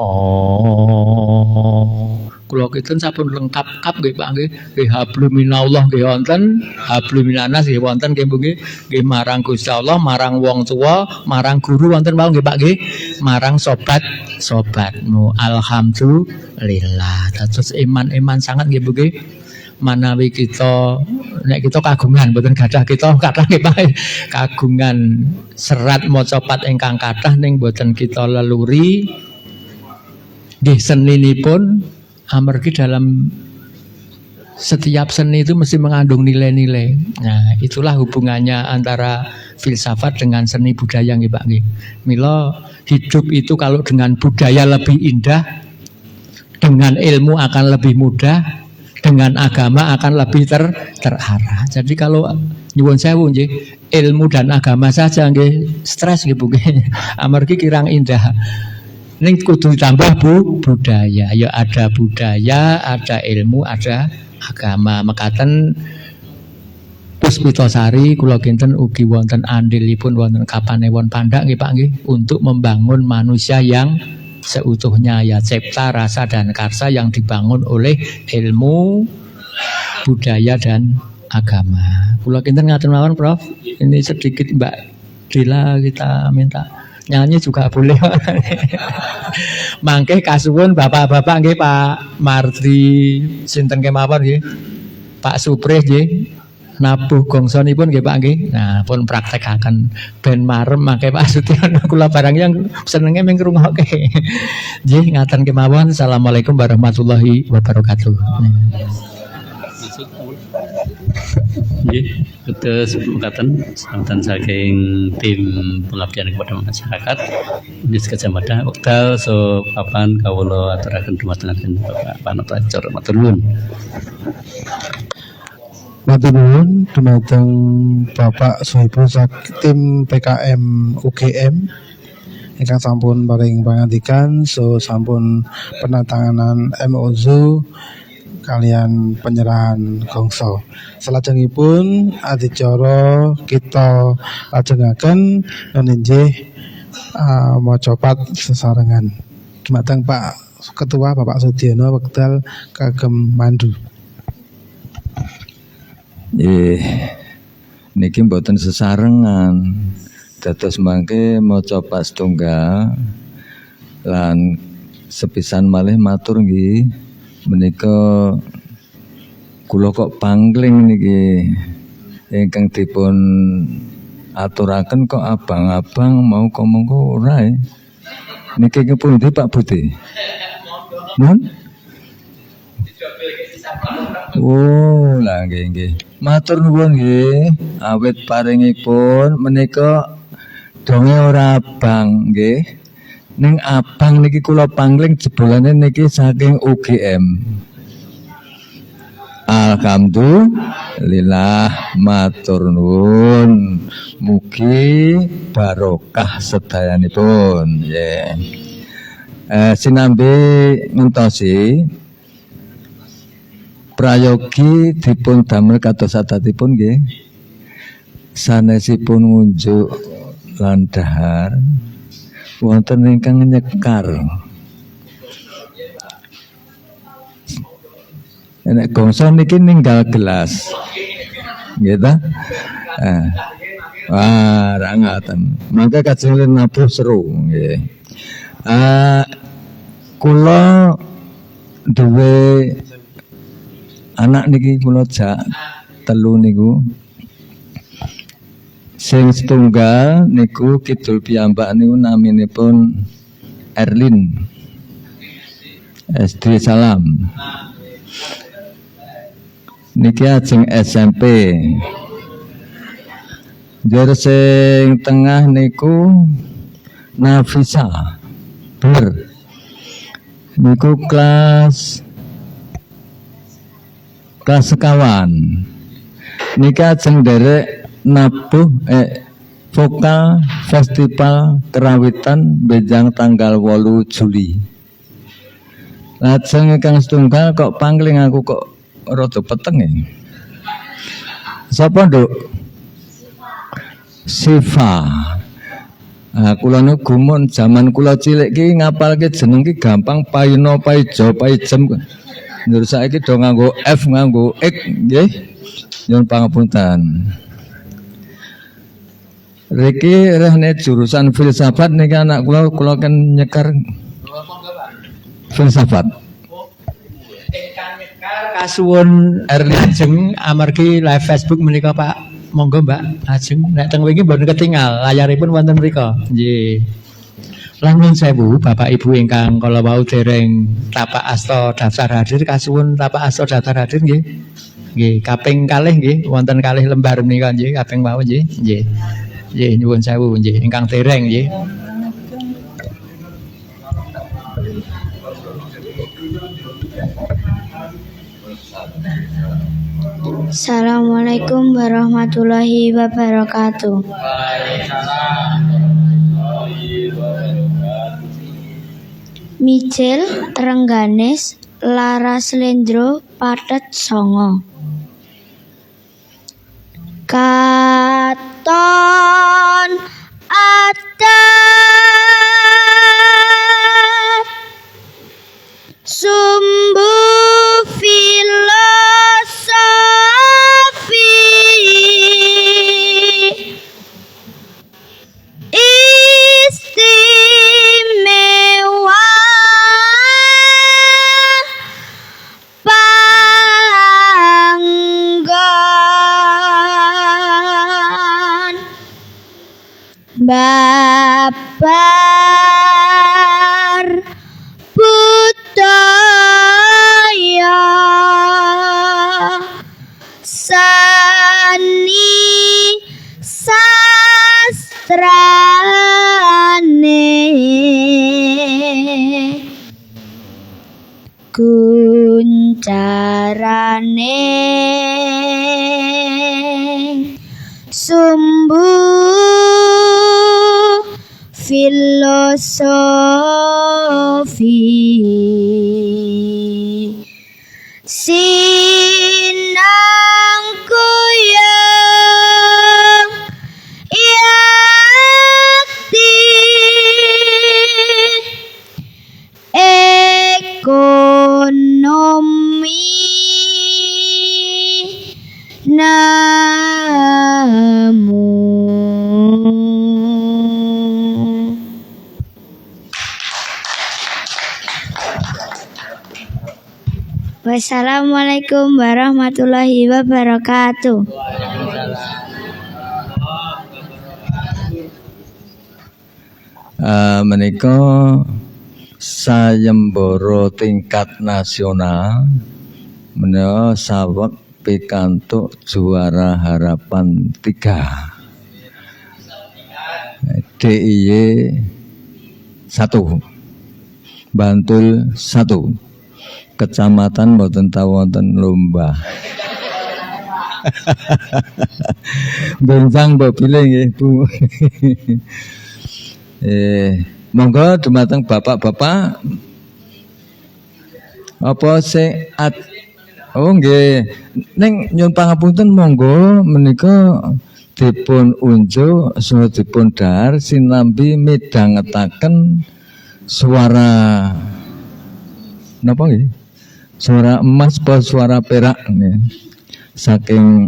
Kula kiten sampun lengkap nggih Pak nggih. Nggih hablum minallah nggih wonten, hablum minanas nggih wonten nggih nggih. Nggih marang Gusti Allah, marang wong tua, marang guru wonten wau nggih Pak nggih. Marang sobatmu. Alhamdulillah. Dados iman sangat nggih nggih. Manawi kita nek kita kagungan mboten gadah kita kathah nggih Pak. Kagungan serat maca pat ingkang kathah ning mboten kita leluri. Nggih seninipun amargi dalam setiap seni itu mesti mengandung nilai-nilai. Nah, itulah hubungannya antara filsafat dengan seni budaya nggih Pak nggih. Mila hidup itu kalau dengan budaya lebih indah, dengan ilmu akan lebih mudah, dengan agama akan lebih terarah. Jadi kalau nyuwun sewu nggih, ilmu dan agama saja nggih stres nggih Bu. Amargi kirang indah. Ning kudu ditambah budaya. Ya ada budaya, ada ilmu, ada agama. Mekaten Puspitasari kula kinten ugi wonten andilipun wonten Kapanewon Pandak nggih Pak nggih untuk membangun manusia yang seutuhnya, ya cipta, rasa dan karsa yang dibangun oleh ilmu, budaya dan agama. Kula kinten ngaten mawon Prof. Ini sedikit Mbak Dila kita minta nyanyi juga boleh. Mangke kasuwun bapak-bapak nggih Pak Mardi sinten kemawon nggih. Pak Suprih nggih nabuh gongsonipun nggih Pak nggih. Nah, pun praktekaken ben marem mangke Pak Sutyono kula barang yang senenge ming ngrungokke. Nggih ngaten kemawon. Assalamualaikum warahmatullahi wabarakatuh. Nggih, terus mekaten samanten saking tim pengabdian kepada masyarakat di Kecamatan wekdal so papan kawula aturaken dumateng Bapak Panoto Acor matur nuwun. Matur nuwun dumateng Bapak Sohibul tim PKM UGM ingkang sampun paring pangandikan sampun penandatanganan MOU kalian penyerahan gongso. Salajengipun adicara kita lajengaken nenggih macapat sesarengan. Dumateng Pak Ketua Bapak Sudiono wekdal kagem mandu. Niki mboten sesarengan. Dados mangke maca pas tunggal lan sepisan malih matur nggih menika kula kok pangling niki ingkang dipun aturaken kok abang-abang mau monggo ora niki pundi Pak Budi? Nun? Oh, lah nggih. Matur nuwun nggih. Awit paringipun menika donge ora abang nggih. Ning abang niki kula pangling jebolane niki saking UGM. Alhamdulillah matur nuwun. Mugi barokah sedayanipun. Nggih. Sinambi ngentosi prayogi dipun damel kados sadatipun nggih. Sanesipun ngunjuk lan dahar wonten ingkang nyekar. Nek gongso niki ninggal gelas. Nggih ta? Wah, ra ngaten. Mangke kajeng nabuh seru nggih. Kula duwe anak niki kula jak telu niku. Sing setunggal niku kidul piyambak niku naminipun Erlin SD Salam. Niki ajeng SMP. Jare sing tengah niku Nafisa Ber. Niku kelas sekawan. Niki ajeng derek nabuh vokal festival kerawitan Bejang tanggal 8 Juli. Lajeng ingkang setunggal kok pangling aku kok rada peteng ya. Sapa Nduk? Sifa. Kula niku gumun zaman kula cilik ki ngapalke jeneng ki gampang Paino Paijo Paijem. Njur saiki do nganggo F nganggo X nggih. Nyuwun pangapunten. Riki rehne jurusan filsafat niki anak kula kan nyekar filsafat. Ingkang nyekar kasuwun Erlajeng amargi live Facebook menika Pak. Monggo Mbak ajeng nek teng wingi mboten ketinggal layaripun wonten mriku. Nggih. Lan nuwun sewu Bapak Ibu ingkang kala wau dereng tapak asta daftar hadir kasuwun tapak asta daftar hadir nggih. Nggih, kaping kalih nggih wonten kalih lembar menika nggih kaping wau nggih. Nggih. Nggih nyuwun sewu nggih ingkang dereng nggih. Assalamualaikum warahmatullahi wabarakatuh. Mijil Rengganis Laras Lendro Pathet Songo. Katon adat sumbu filosofi istimewa panggon babar budaya seni sastrane kuncarane sumbu filosofi sinangkuyang yakti ekonomi namu. Wassalamualaikum warahmatullahi wabarakatuh. Menika sayembara tingkat nasional menika saweg pikantuk juara harapan 3 DIY 1 Bantul 1 Kecamatan boten tahu wonten lomba. Benjang mbok pilih nggih Bu. Monggo dumateng bapak-bapak apa sing oh nggih ning nyuwun pangapunten monggo menika dipun unjuk saha dipun dhahar sinambi midhangetaken suara napa nggih? Suara emas apa suara perak nih. Saking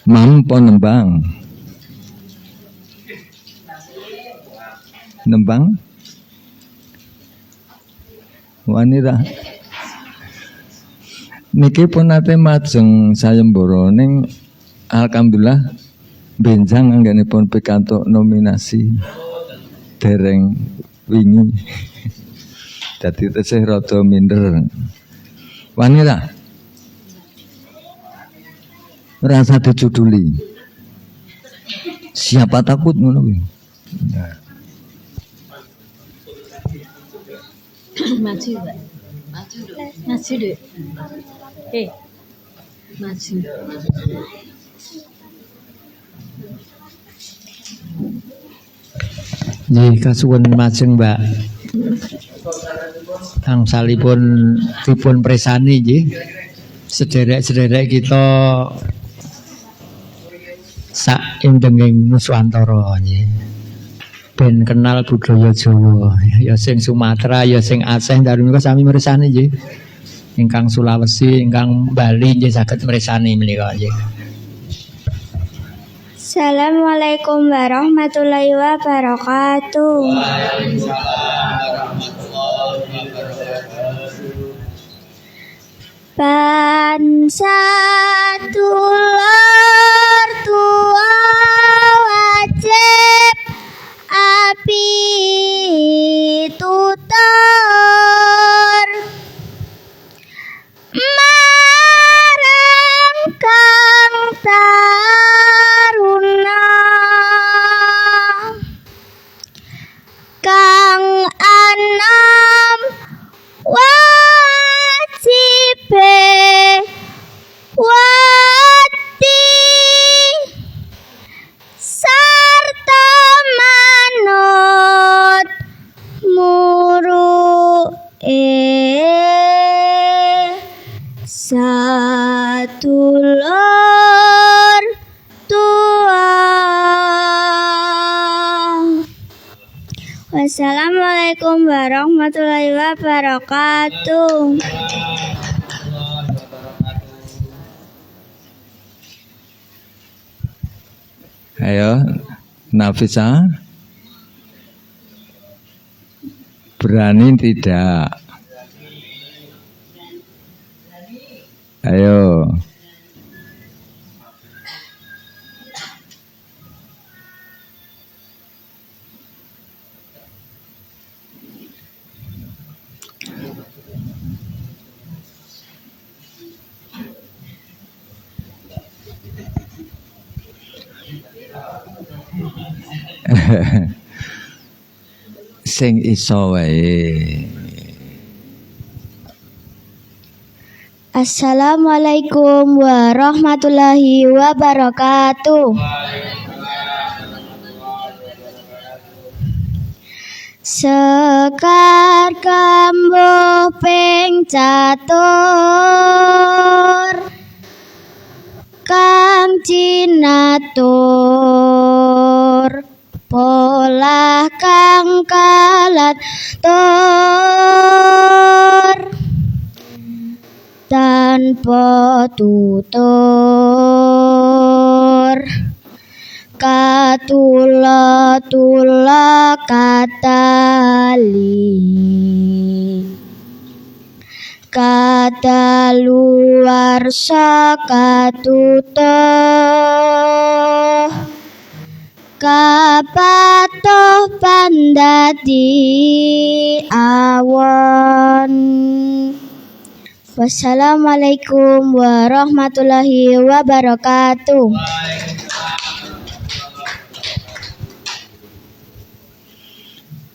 mampu nembang wanita niki pun nate majeng sayembara ning alhamdulillah benjang anggenipun pikantuk nominasi dereng wingi. Dadi tesih rada minder. Wanita rasa dijuduli. Siapa takut ngono kuwi. Maju, Pak. Maju, Dek. Maju. Nggih kasuwun majeng Mbak. Tangsalipun dipun presani nggih. Sederek-sederek kita sak indenging nuswantara nggih. Ben kenal budaya Jawa, ya sing Sumatera, ya sing Aceh, dari menika sami mirsani nggih. Ingkang Sulawesi, ingkang Bali nggih saged mirsani menika nggih. Assalamualaikum warahmatullahi wabarakatuh. Bangsa tular tua wajib api tutor marang kang taruna kang enam wajibe wati sarta manut satulur tua. Wassalamualaikum warahmatullahi wabarakatuh. Ayo, Nafisa, berani tidak? Ayo. Sing iso wae. Assalamualaikum warahmatullahi wabarakatuh. Sekar kambuh ping catur kang cinatur polah kang kalatur tanpa tutur katula-tula katali kadaluwarsa katutuh kapatuh pandati awon. Wassalamualaikum warahmatullahi wabarakatuh.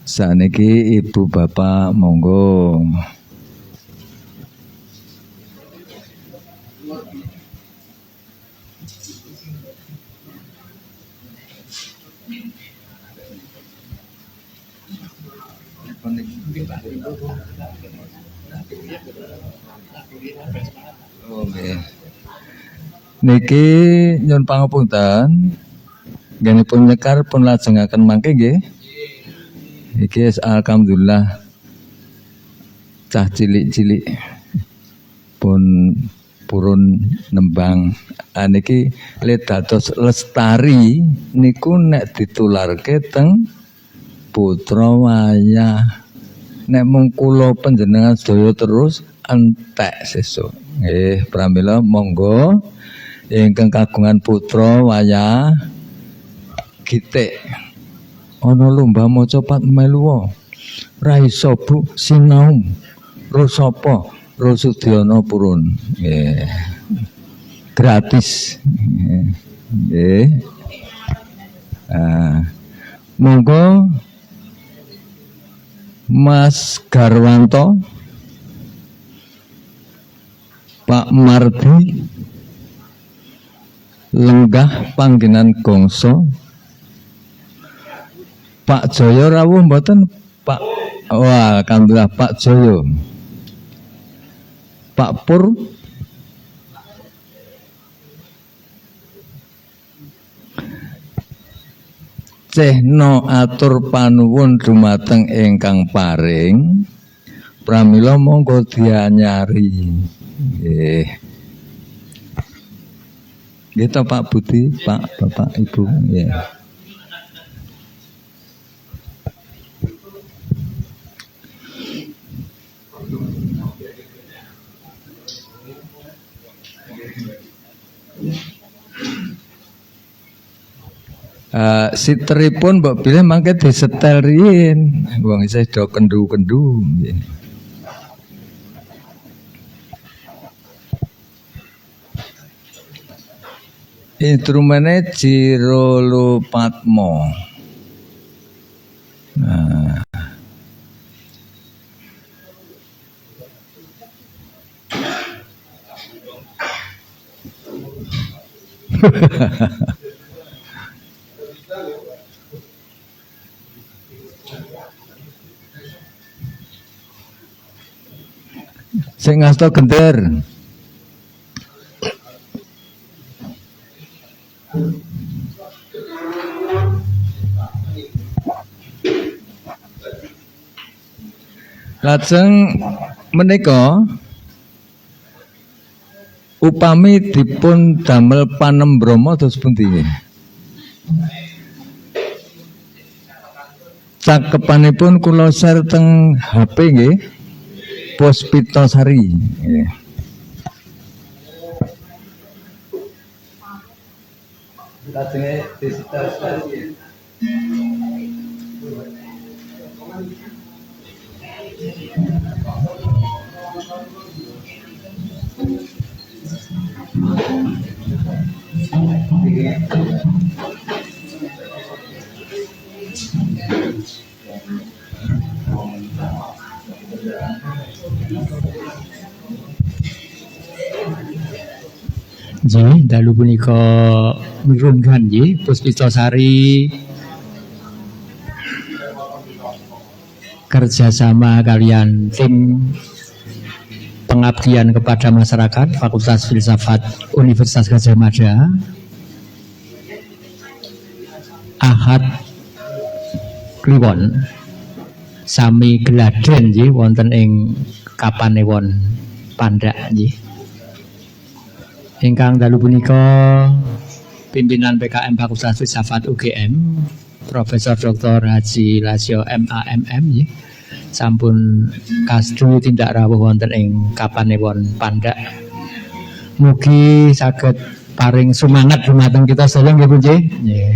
Saniki ibu bapak monggo. Niki nyun pangapunten, genipun nyekar pun lajengaken mangke nggih. Iki alhamdulillah cah cilik-cilik pun purun nembang. Niki dados lestari niku nek ditularke teng putra wayah. Nek mung kula panjenengan sedaya terus entek sesuk. Nggih, pramila monggo ingkang kagungan putra wayah gitik. Ana lomba maca pat melu. Ra iso Bu sinau. Ro sapa? Ro Sudyana purun. Nggih. Gratis. Nggih. Monggo Mas Garwanto, Pak Mardi, lenggah panggenan gongso. Pak Joyo rawuh mboten Pak? Wah, alhamdulillah Pak Joyo. Pak Pur. Cehno atur panuwun dumateng ingkang paring pramila monggo dianyari. Nggih. Nggih to Pak Budi, Pak Bapak Ibu, nggih. Siteripun mbok pilih mangke disetel riyin. Wong isih do kendu-kendu nggih. Instrumene Jirolo Patmo. Sing ngasta genter. Lajeng menika upami dipun damel panembrama terus pundi nggih? Cakepanipun kula share teng HP nggih. Puspitasari nggih. Lajenge disitasi. Nggih, dalu punika mirunggan nggih Puspitasari kerjasama kalian tim pengabdian kepada masyarakat Fakultas Filsafat Universitas Gadjah Mada Ahad kliwon sami geladen nggih wonten ing Kapanewon Pandak nggih. Ingkang dalu punika pimpinan PKM Fakultas Filsafat UGM Profesor Dr. Haji Lasio MAMM nggih. Sampun kasdu tindak rawuh wonten ing Kapanewon Pandak. Mugi saged paring semangat dumateng kita sedaya nggih Bu nggih.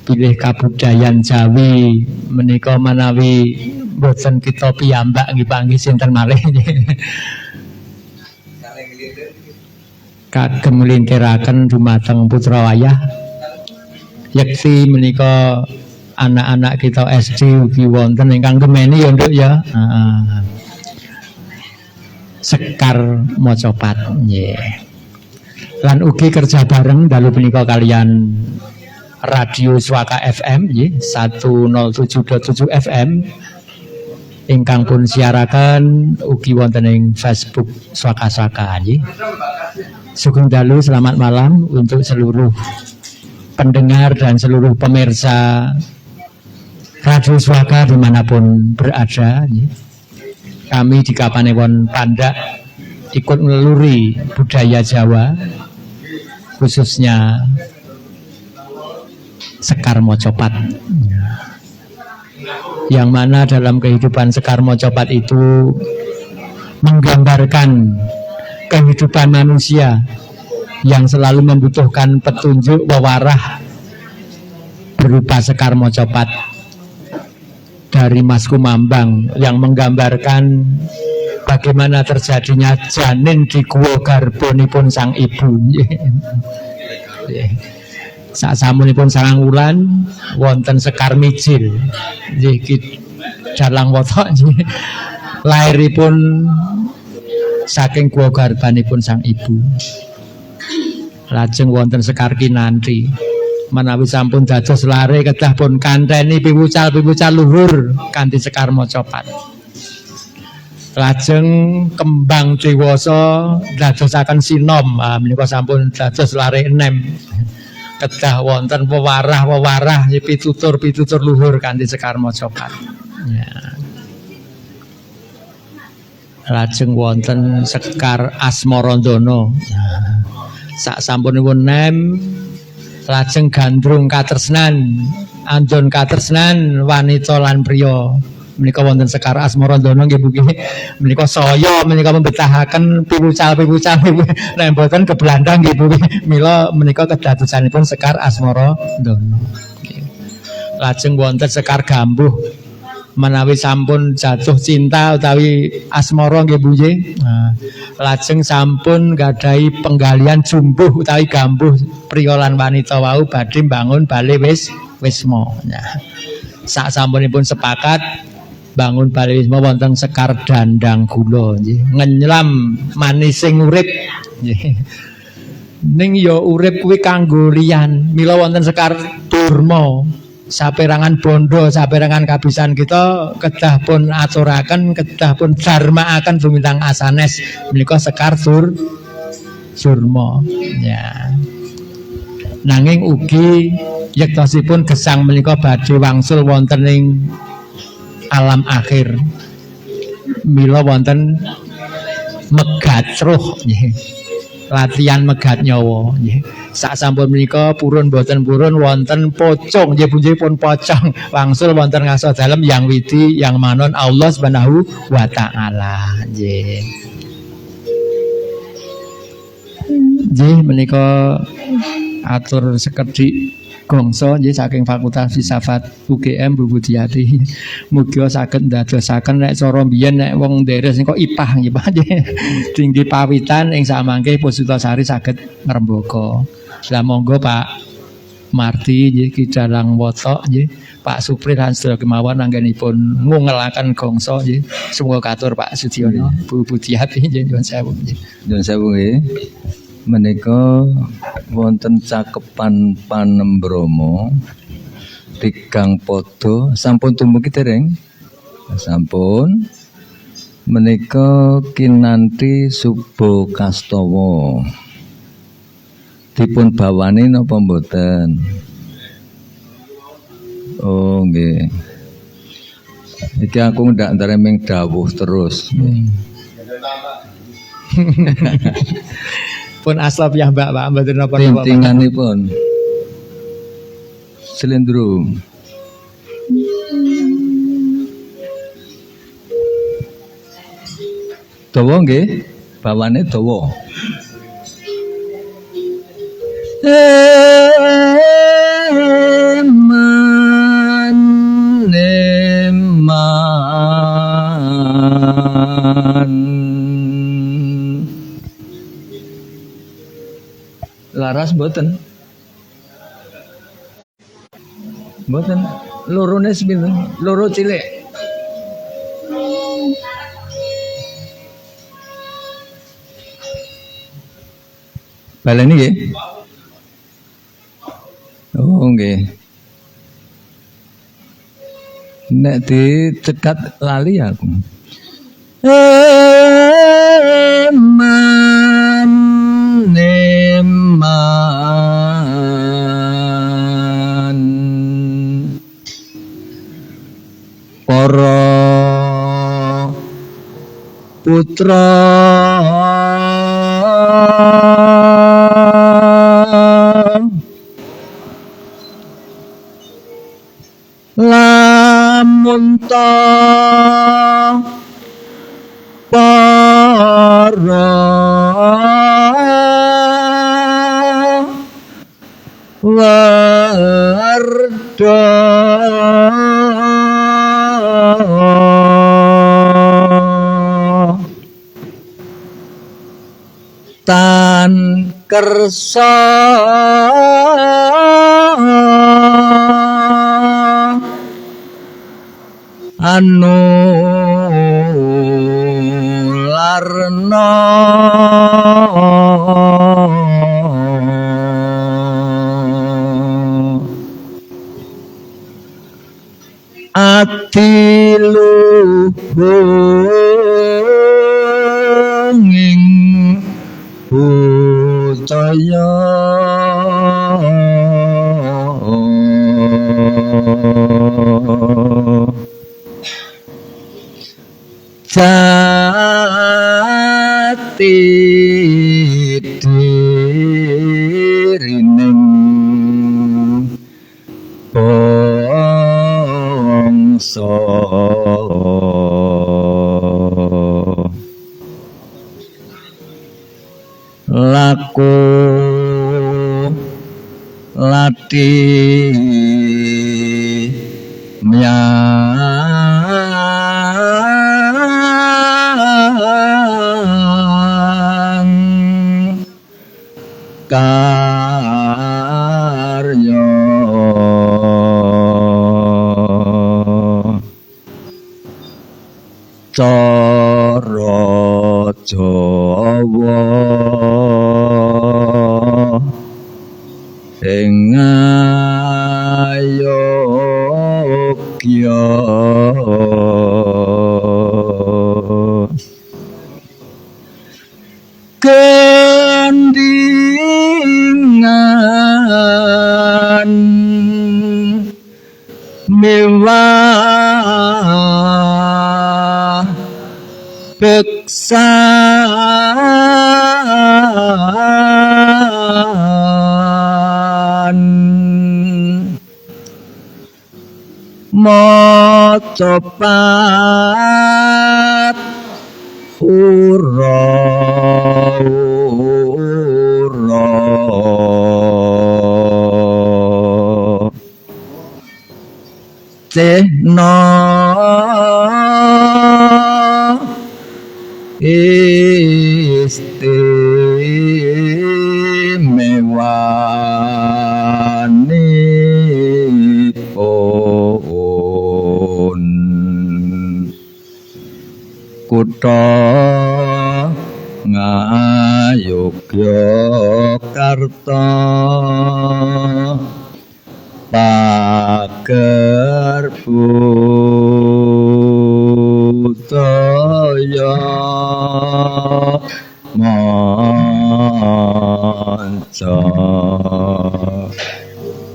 Pilih kabudayan Jawi menika manawi boten kita piyambak nggih panggih sinten malih. Kagem nglintiraken dumateng putra wayah yekti menika anak-anak kita SD ugi wonten ingkang gemeni ya Nduk ya. Sekar Mocopat nggih. Lan ugi kerja bareng dalu punika kalian Radio Swaka FM nggih 107.7 FM ingkang pun siaraken ugi wonten ing Facebook Swaka-Swaka nggih. Sugeng dalu selamat malam untuk seluruh pendengar dan seluruh pemirsa Radio Swaka dimanapun berada. Kami di Kapanewon Pandak ikut meluluri budaya Jawa khususnya Sekar Mocopat, yang mana dalam kehidupan Sekar Mocopat itu menggambarkan kehidupan manusia yang selalu membutuhkan petunjuk wewarah berupa Sekar Mocopat dari Mas Kumambang yang menggambarkan bagaimana terjadinya janin di guwa garbonipun sang ibu. Sasamunipun 9 wulan wonten Sekar Mijil dalang wotok lairipun saking guwa garbanipun sang ibu. Lajeng wonten Sekar Kinanti menawi sampun dados lare kedah pun kanteni piwucal-piwucal luhur kanthi Sekar Mocopat. Lajeng kembang dewasa dadosaken sinom menika sampun dados lare enem. Kedah wonten wewarah-wewarah pitutur-pitutur luhur kanthi Sekar Mocopat. Ya. Lajeng wonten Sekar Asmarandana. Sak sampunipun nem lajeng gandrung katresnan, anjon katresnan wanita lan priya. Menika wonten Sekar Asmarandana nggih Bu. Menika saya menika membetahaken piwucal-piwucal nek mboten keblandang nggih Bu. Mila menika kedadosanipun Sekar Asmarandana. Lajeng wonten Sekar Gambuh. Menawi sampun jatuh cinta utawi asmara nggih Bu nggih. Lajeng sampun gadahi penggalian jumbuh utawi gambuh priya lan wanita wau badhe mbangun bale wisma. Nah, sak sampunipun sepakat bangun bale wisma wonten Sekar Dandang Gula nggih. Ngenylam manising urip nggih. ning ya urip kuwi kanggo liyan. Mila wonten Sekar Durma, saperangan bondo, saperangan kabisan kita kedah pun aturaken, kedah pun dharmaaken bumintang asanes menika Sekar Durma. Ya. Nanging ugi yektosipun gesang menika badhe wangsul wonten ing alam akhir. Mila wonten megat ruh nggih. Latihan megat nyawa nggih. Sak sampun menika purun boten purun wonten pocong nggih punjipun pocong wangsul wonten ngaso dalem yang widi yang manon Allah Subhanahu wa taala nggih. Nggih menika atur sekedhik gongso nggih saking Fakultas Filsafat UGM Bu Budiati. Mugi saged ndadosaken nek cara biyen nek wong deres niku ipah nggih Pak. Tinggi pawitan ing samangke Puspitasari saged ngrembaka. Lah monggo Pak Marti nggih Ki Dalang Wotok nggih Pak Supri lan sedaya kemawon anggenipun ngungelaken gongso nggih. Semoga katur Pak Sudiono Bu Budiati nggih nyuwun sewu nggih. Nyuwun sewu nggih. Menika wonten cakepan Panembromo tigang podo sampun tumugi dereng sampun menika kinanti Subo Kastowo dipun bawani napa mboten? Oh nggih iki aku ndak ndareming dawuh terus. Pun aslap ya Mbak mboten napa-napa. Tintinganipun Slendrum. Dawa nggih, bawane dawa. Laras mboten. Mboten. Lorone sepinten? Loro cilik. Baleni nggih. Oh nggih. Nek dicekat lali aku. Neman para putra lamun ta para warda tan kersa anu larna ati luhunging budaya jati dirining bangsa laku lati nyang karya cara Jawa beksan maca pat cehna istimewanipun kutha Ngayogyakarta pager budaya manca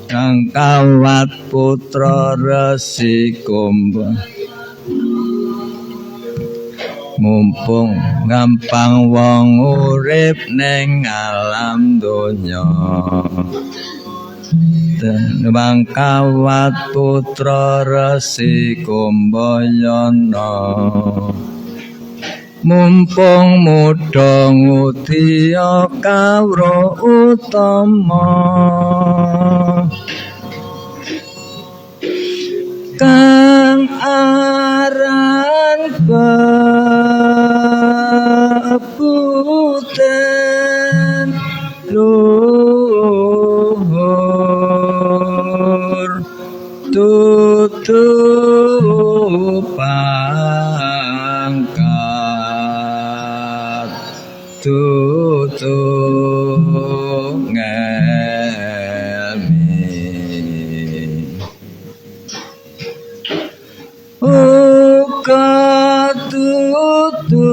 kang kawat putra Resi Kumbang mumpung gampang wong urip ning alam donya Tenebang kawat putra Resi Kumbayana mumpung muda ngudya kawruh utama kang aran bebuten luhur tutu pangkat tutu ngelmi uga tutu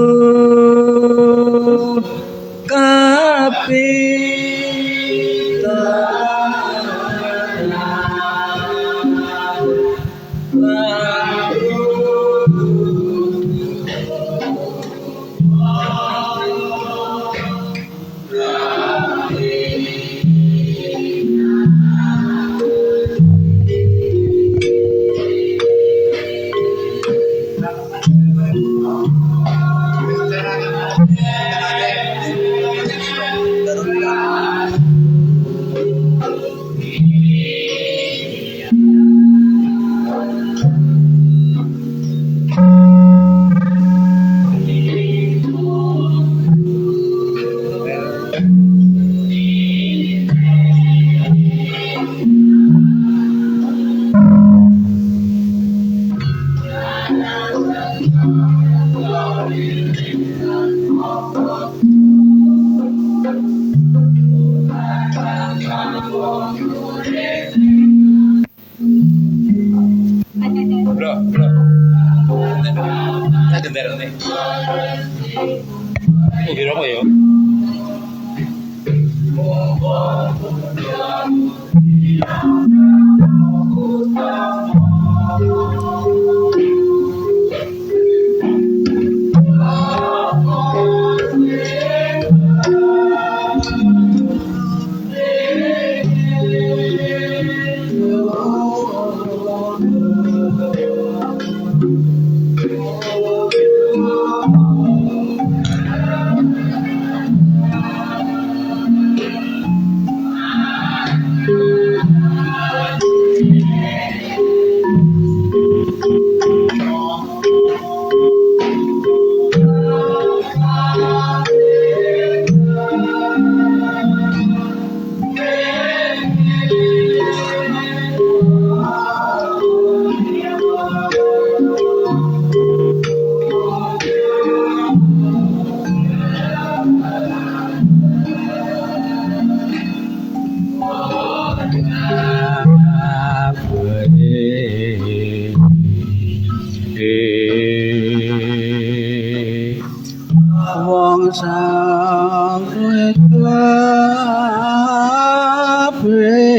wong sang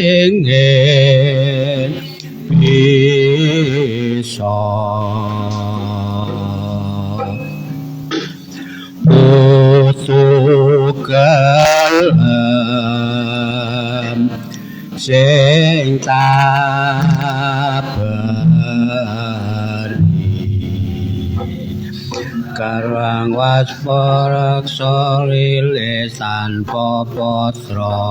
pengen bisa gelem sing tabari karang wasparaksa lisan popotro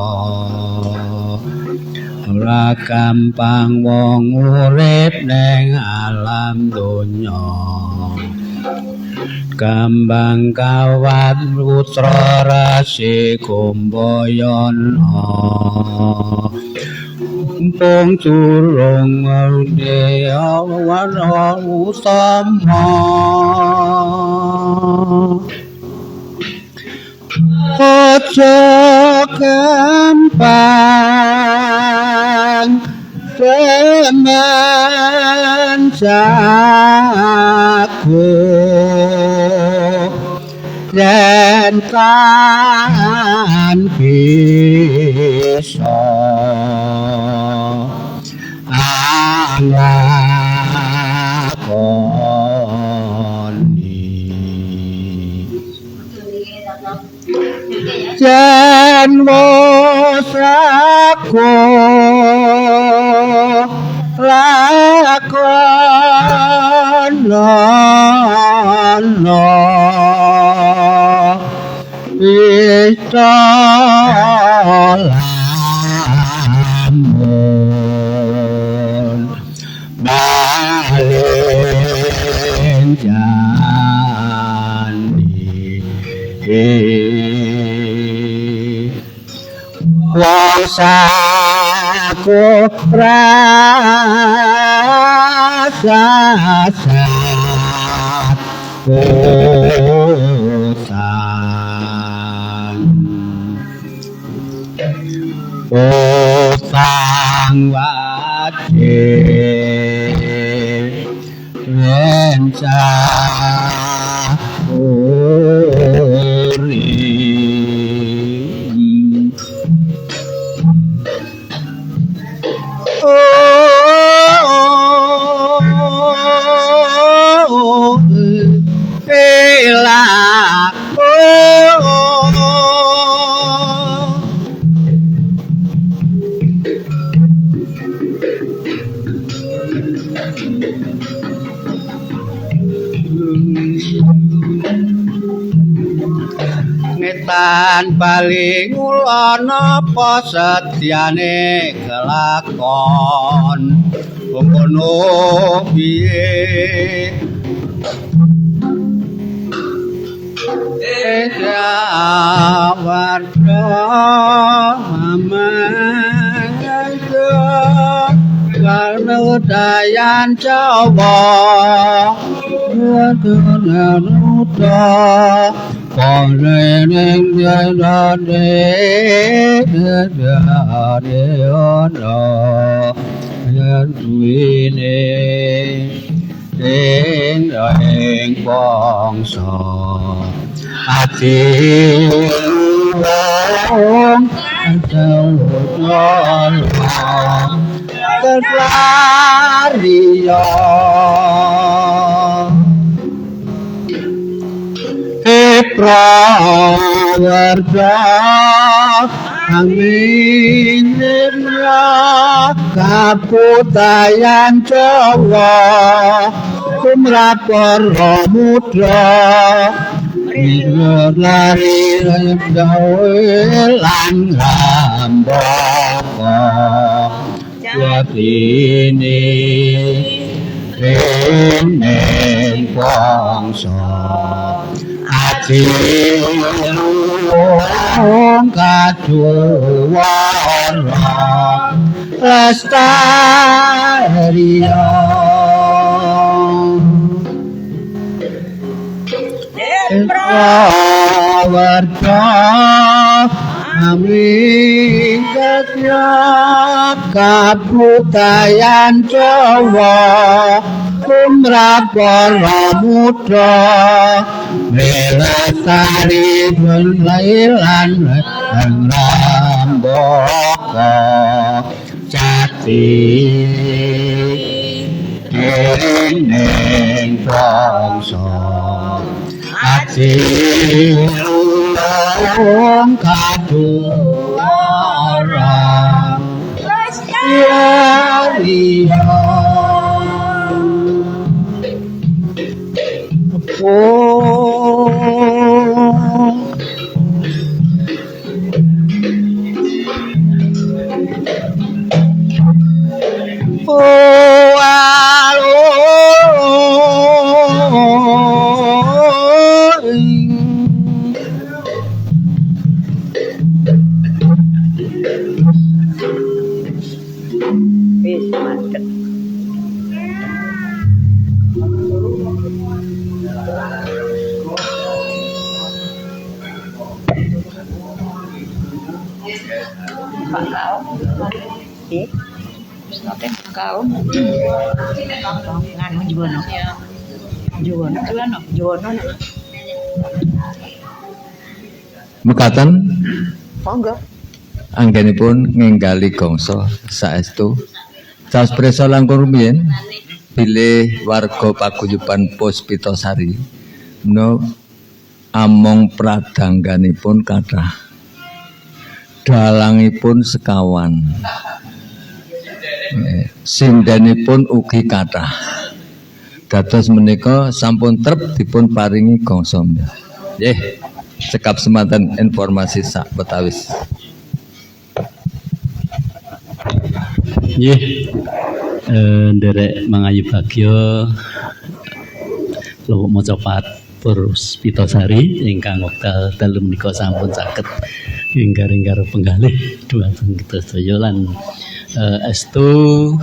ora gampang wong urip ning alam donya kambang kawat putra rasi kumbayana Pung tulung ngerti awan utama Ojo gampang teman jago dan tan bisa nglakoni jan mosaku lakonono bisa lamun balen jandi wong saku rasa utang wajib rencuri ngetan paling ulana apa setyane kelakon ngono piye warga mamangga karena dayan Jawa Nuta Poneneng jadane jadane ono yen duwene ing bangsa ati wong jawon terlariyo prawarga angin kabutayan Jawa kumrapor mudra lari gawe lan lambaka yatine ning bangsa ati wong kaduwara lestariya prawarga amin katya kabutayan Jawa kumrapara mudha melestari lailan rambaka jati ning bangsa ati wong kadhuwara Lestariya Mekaten anggenipun ngenggali gongso saestu Saos presa langkung rumiyin bilih warga paguyuban Puspitasari no among pradangganipun kathah dalangipun sekawan sindenipun ugi kathah dados menika sampun trep dipun paringi gongso nggih cekap semanten informasi sak betawis nggih nderek mangayu bagya Lowok Mocopat Puspitasari ingkang wekdal dalu menika sampun saged ingkar-ingkar penggalih dhumateng kita sedaya lan estu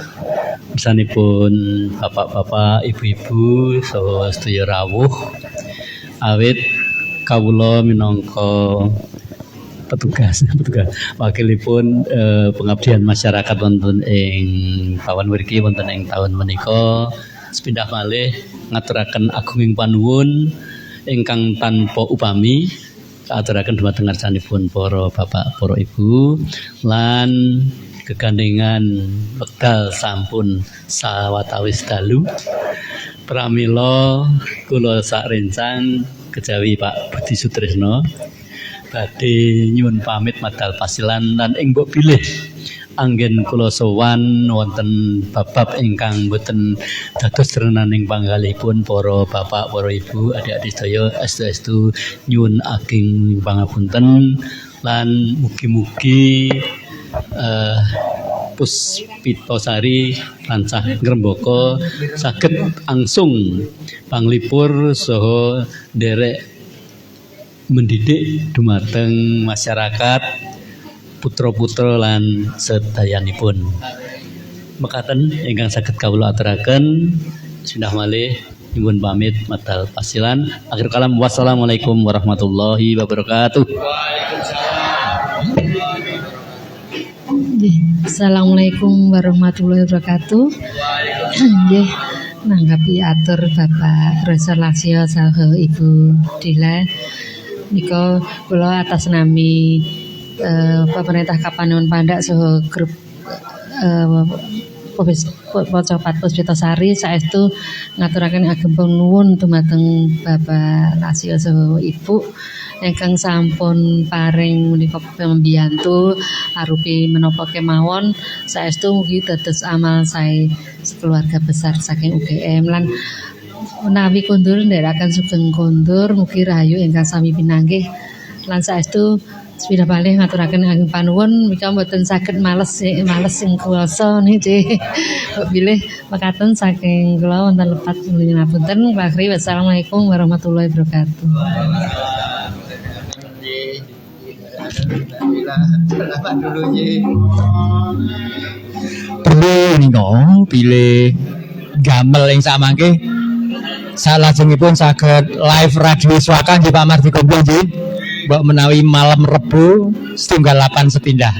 besanipun bapak-bapak, ibu-ibu saha sedaya rawuh awit kawula minangka petugas wakilipun pengabdian masyarakat wonten ing Pawan Wirgi wonten ing taun menika sepindah malih ngaturaken agunging panuwun ingkang tanpa upami kaaturaken dhumateng ngarsanipun para bapak para ibu lan kegandengan wekdal sampun sawatawis dalu pramila kula sak rencang kejawi Pak Budi Sutrisno badhe nyuwun pamit madal pasilan lan ing mbok bilih anggen kula sowan wonten bab-bab ingkang boten dados renaning panggalihipun para bapak para ibu adik-adik sedaya estu-estu nyuwun ageng pangapunten lan mugi-mugi Puspitasari rancah ngrembaka saged angsung panglipur saha nderek mendidik dumateng masyarakat putra-putra lan sedayanipun. Mekaten ingkang saged kawula aturaken sinah malih nyuwun pamit madal pasilan. Akhir kalam wassalamualaikum warahmatullahi wabarakatuh. Assalamualaikum warahmatullahi wabarakatuh. Nggih, nanggapi atur Bapak Profesor Lasio saha Ibu Dila. Nika kula atas nami pemerintah Kapanewon Pandak saha grup Mocopat Puspitasari saestu ngaturaken ageng panuwun dumateng Bapak Lasio saha Ibu ingkang sampun paring menika pembiyantu arupi menapa kemawon saestu mugi dados amal sae keluarga besar saking UGM lan menawi kondur ndherekaken sugeng kondur mugi rahayu ingkang sami pinanggih lan saestu sepindah malih ngaturaken ageng panuwun mika mboten saged males ing kuwasa nggih bilih mekaten saking kula wonten lepat nyuwun ngapunten akhiri wassalamualaikum warahmatullahi wabarakatuh. Perlu nika pilih gamel ing samangke salajengipun saged live radio swaka nggih Pak Mardika nggih mbok menawi malam Rebo 8 sepindah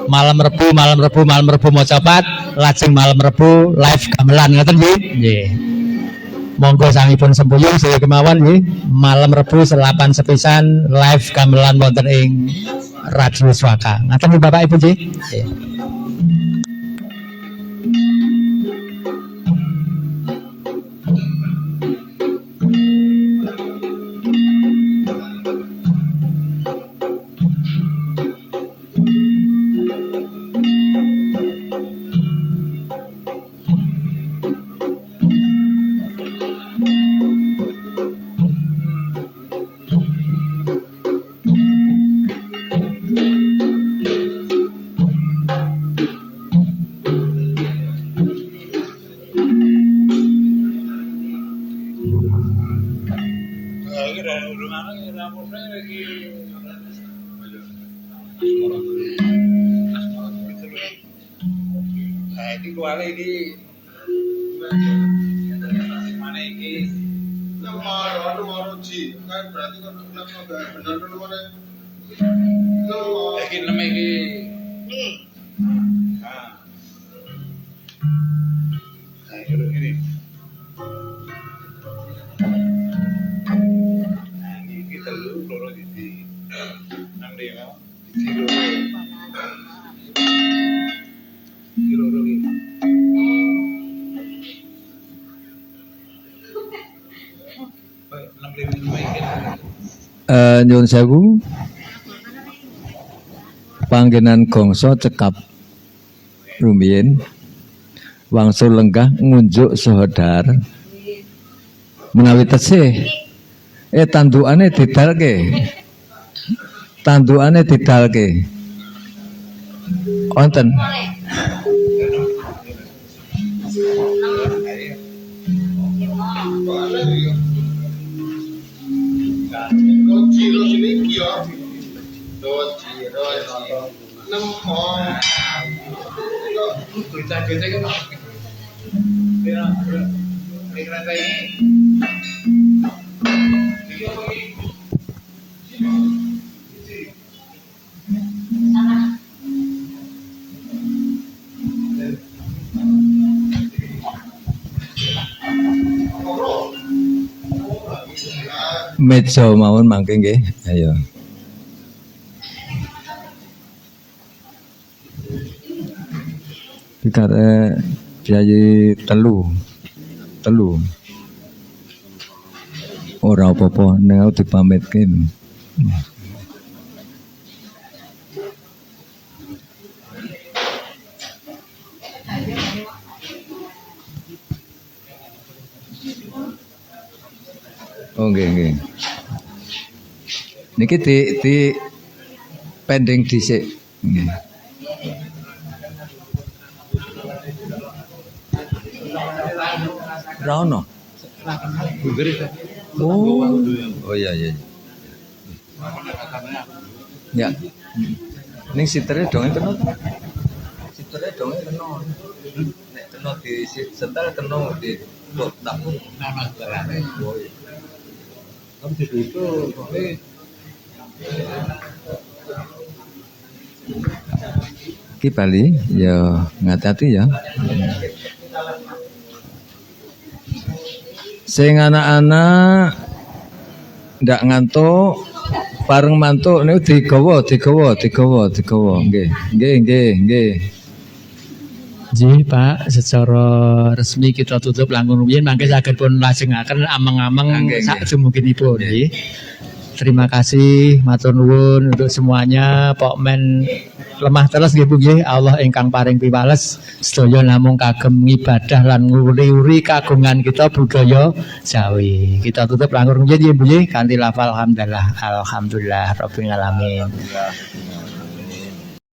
malam Rebo Mocopat lajeng malam Rebo live gamelan ngoten nggih monggo sangipun sempuyung saya kemawon nggih malam Rebo 8 sepisan live gamelan wonten ing radio swaka ngoten nggih Bapak Ibu nggih. Nyuwun sewu. Panggenan gongso cekap rumiyin wangsul lenggah ngunjuk sahodar menawi tesih tandukane didalke wonten meja mawon mangke nggih. Ayo. Pikare biayi telu. Ora apa-apa ning aku dipamitke. Oh nggih. Niki di pending dhisik. Nggih. Rano. Oh iya. Ya. Ning sitere donge kena. Sitere donge kena. Nek kena di setel kena di tabung. Nama terane. Kamu itu boleh. Ki Bali ya ngati-ati ya. Sing anak-anak ndak ngantuk bareng mantuk niku digawa. Nggih. Nggih Pak, secara resmi kita tutup langkung rumiyin mangke saged pun lajengaken ameng-ameng sak semungkinipun nggih. Terima kasih matur nuwun untuk semuanya. Pok men lemah terus nggih Bu nggih. Allah ingkang paring piwales sedaya namung kagem ngibadah lan nguri-uri kagungan kita budaya Jawi. Kita tutup langkung rumiyin nggih Bu nggih kanthi lafal alhamdulillah rabbil alamin.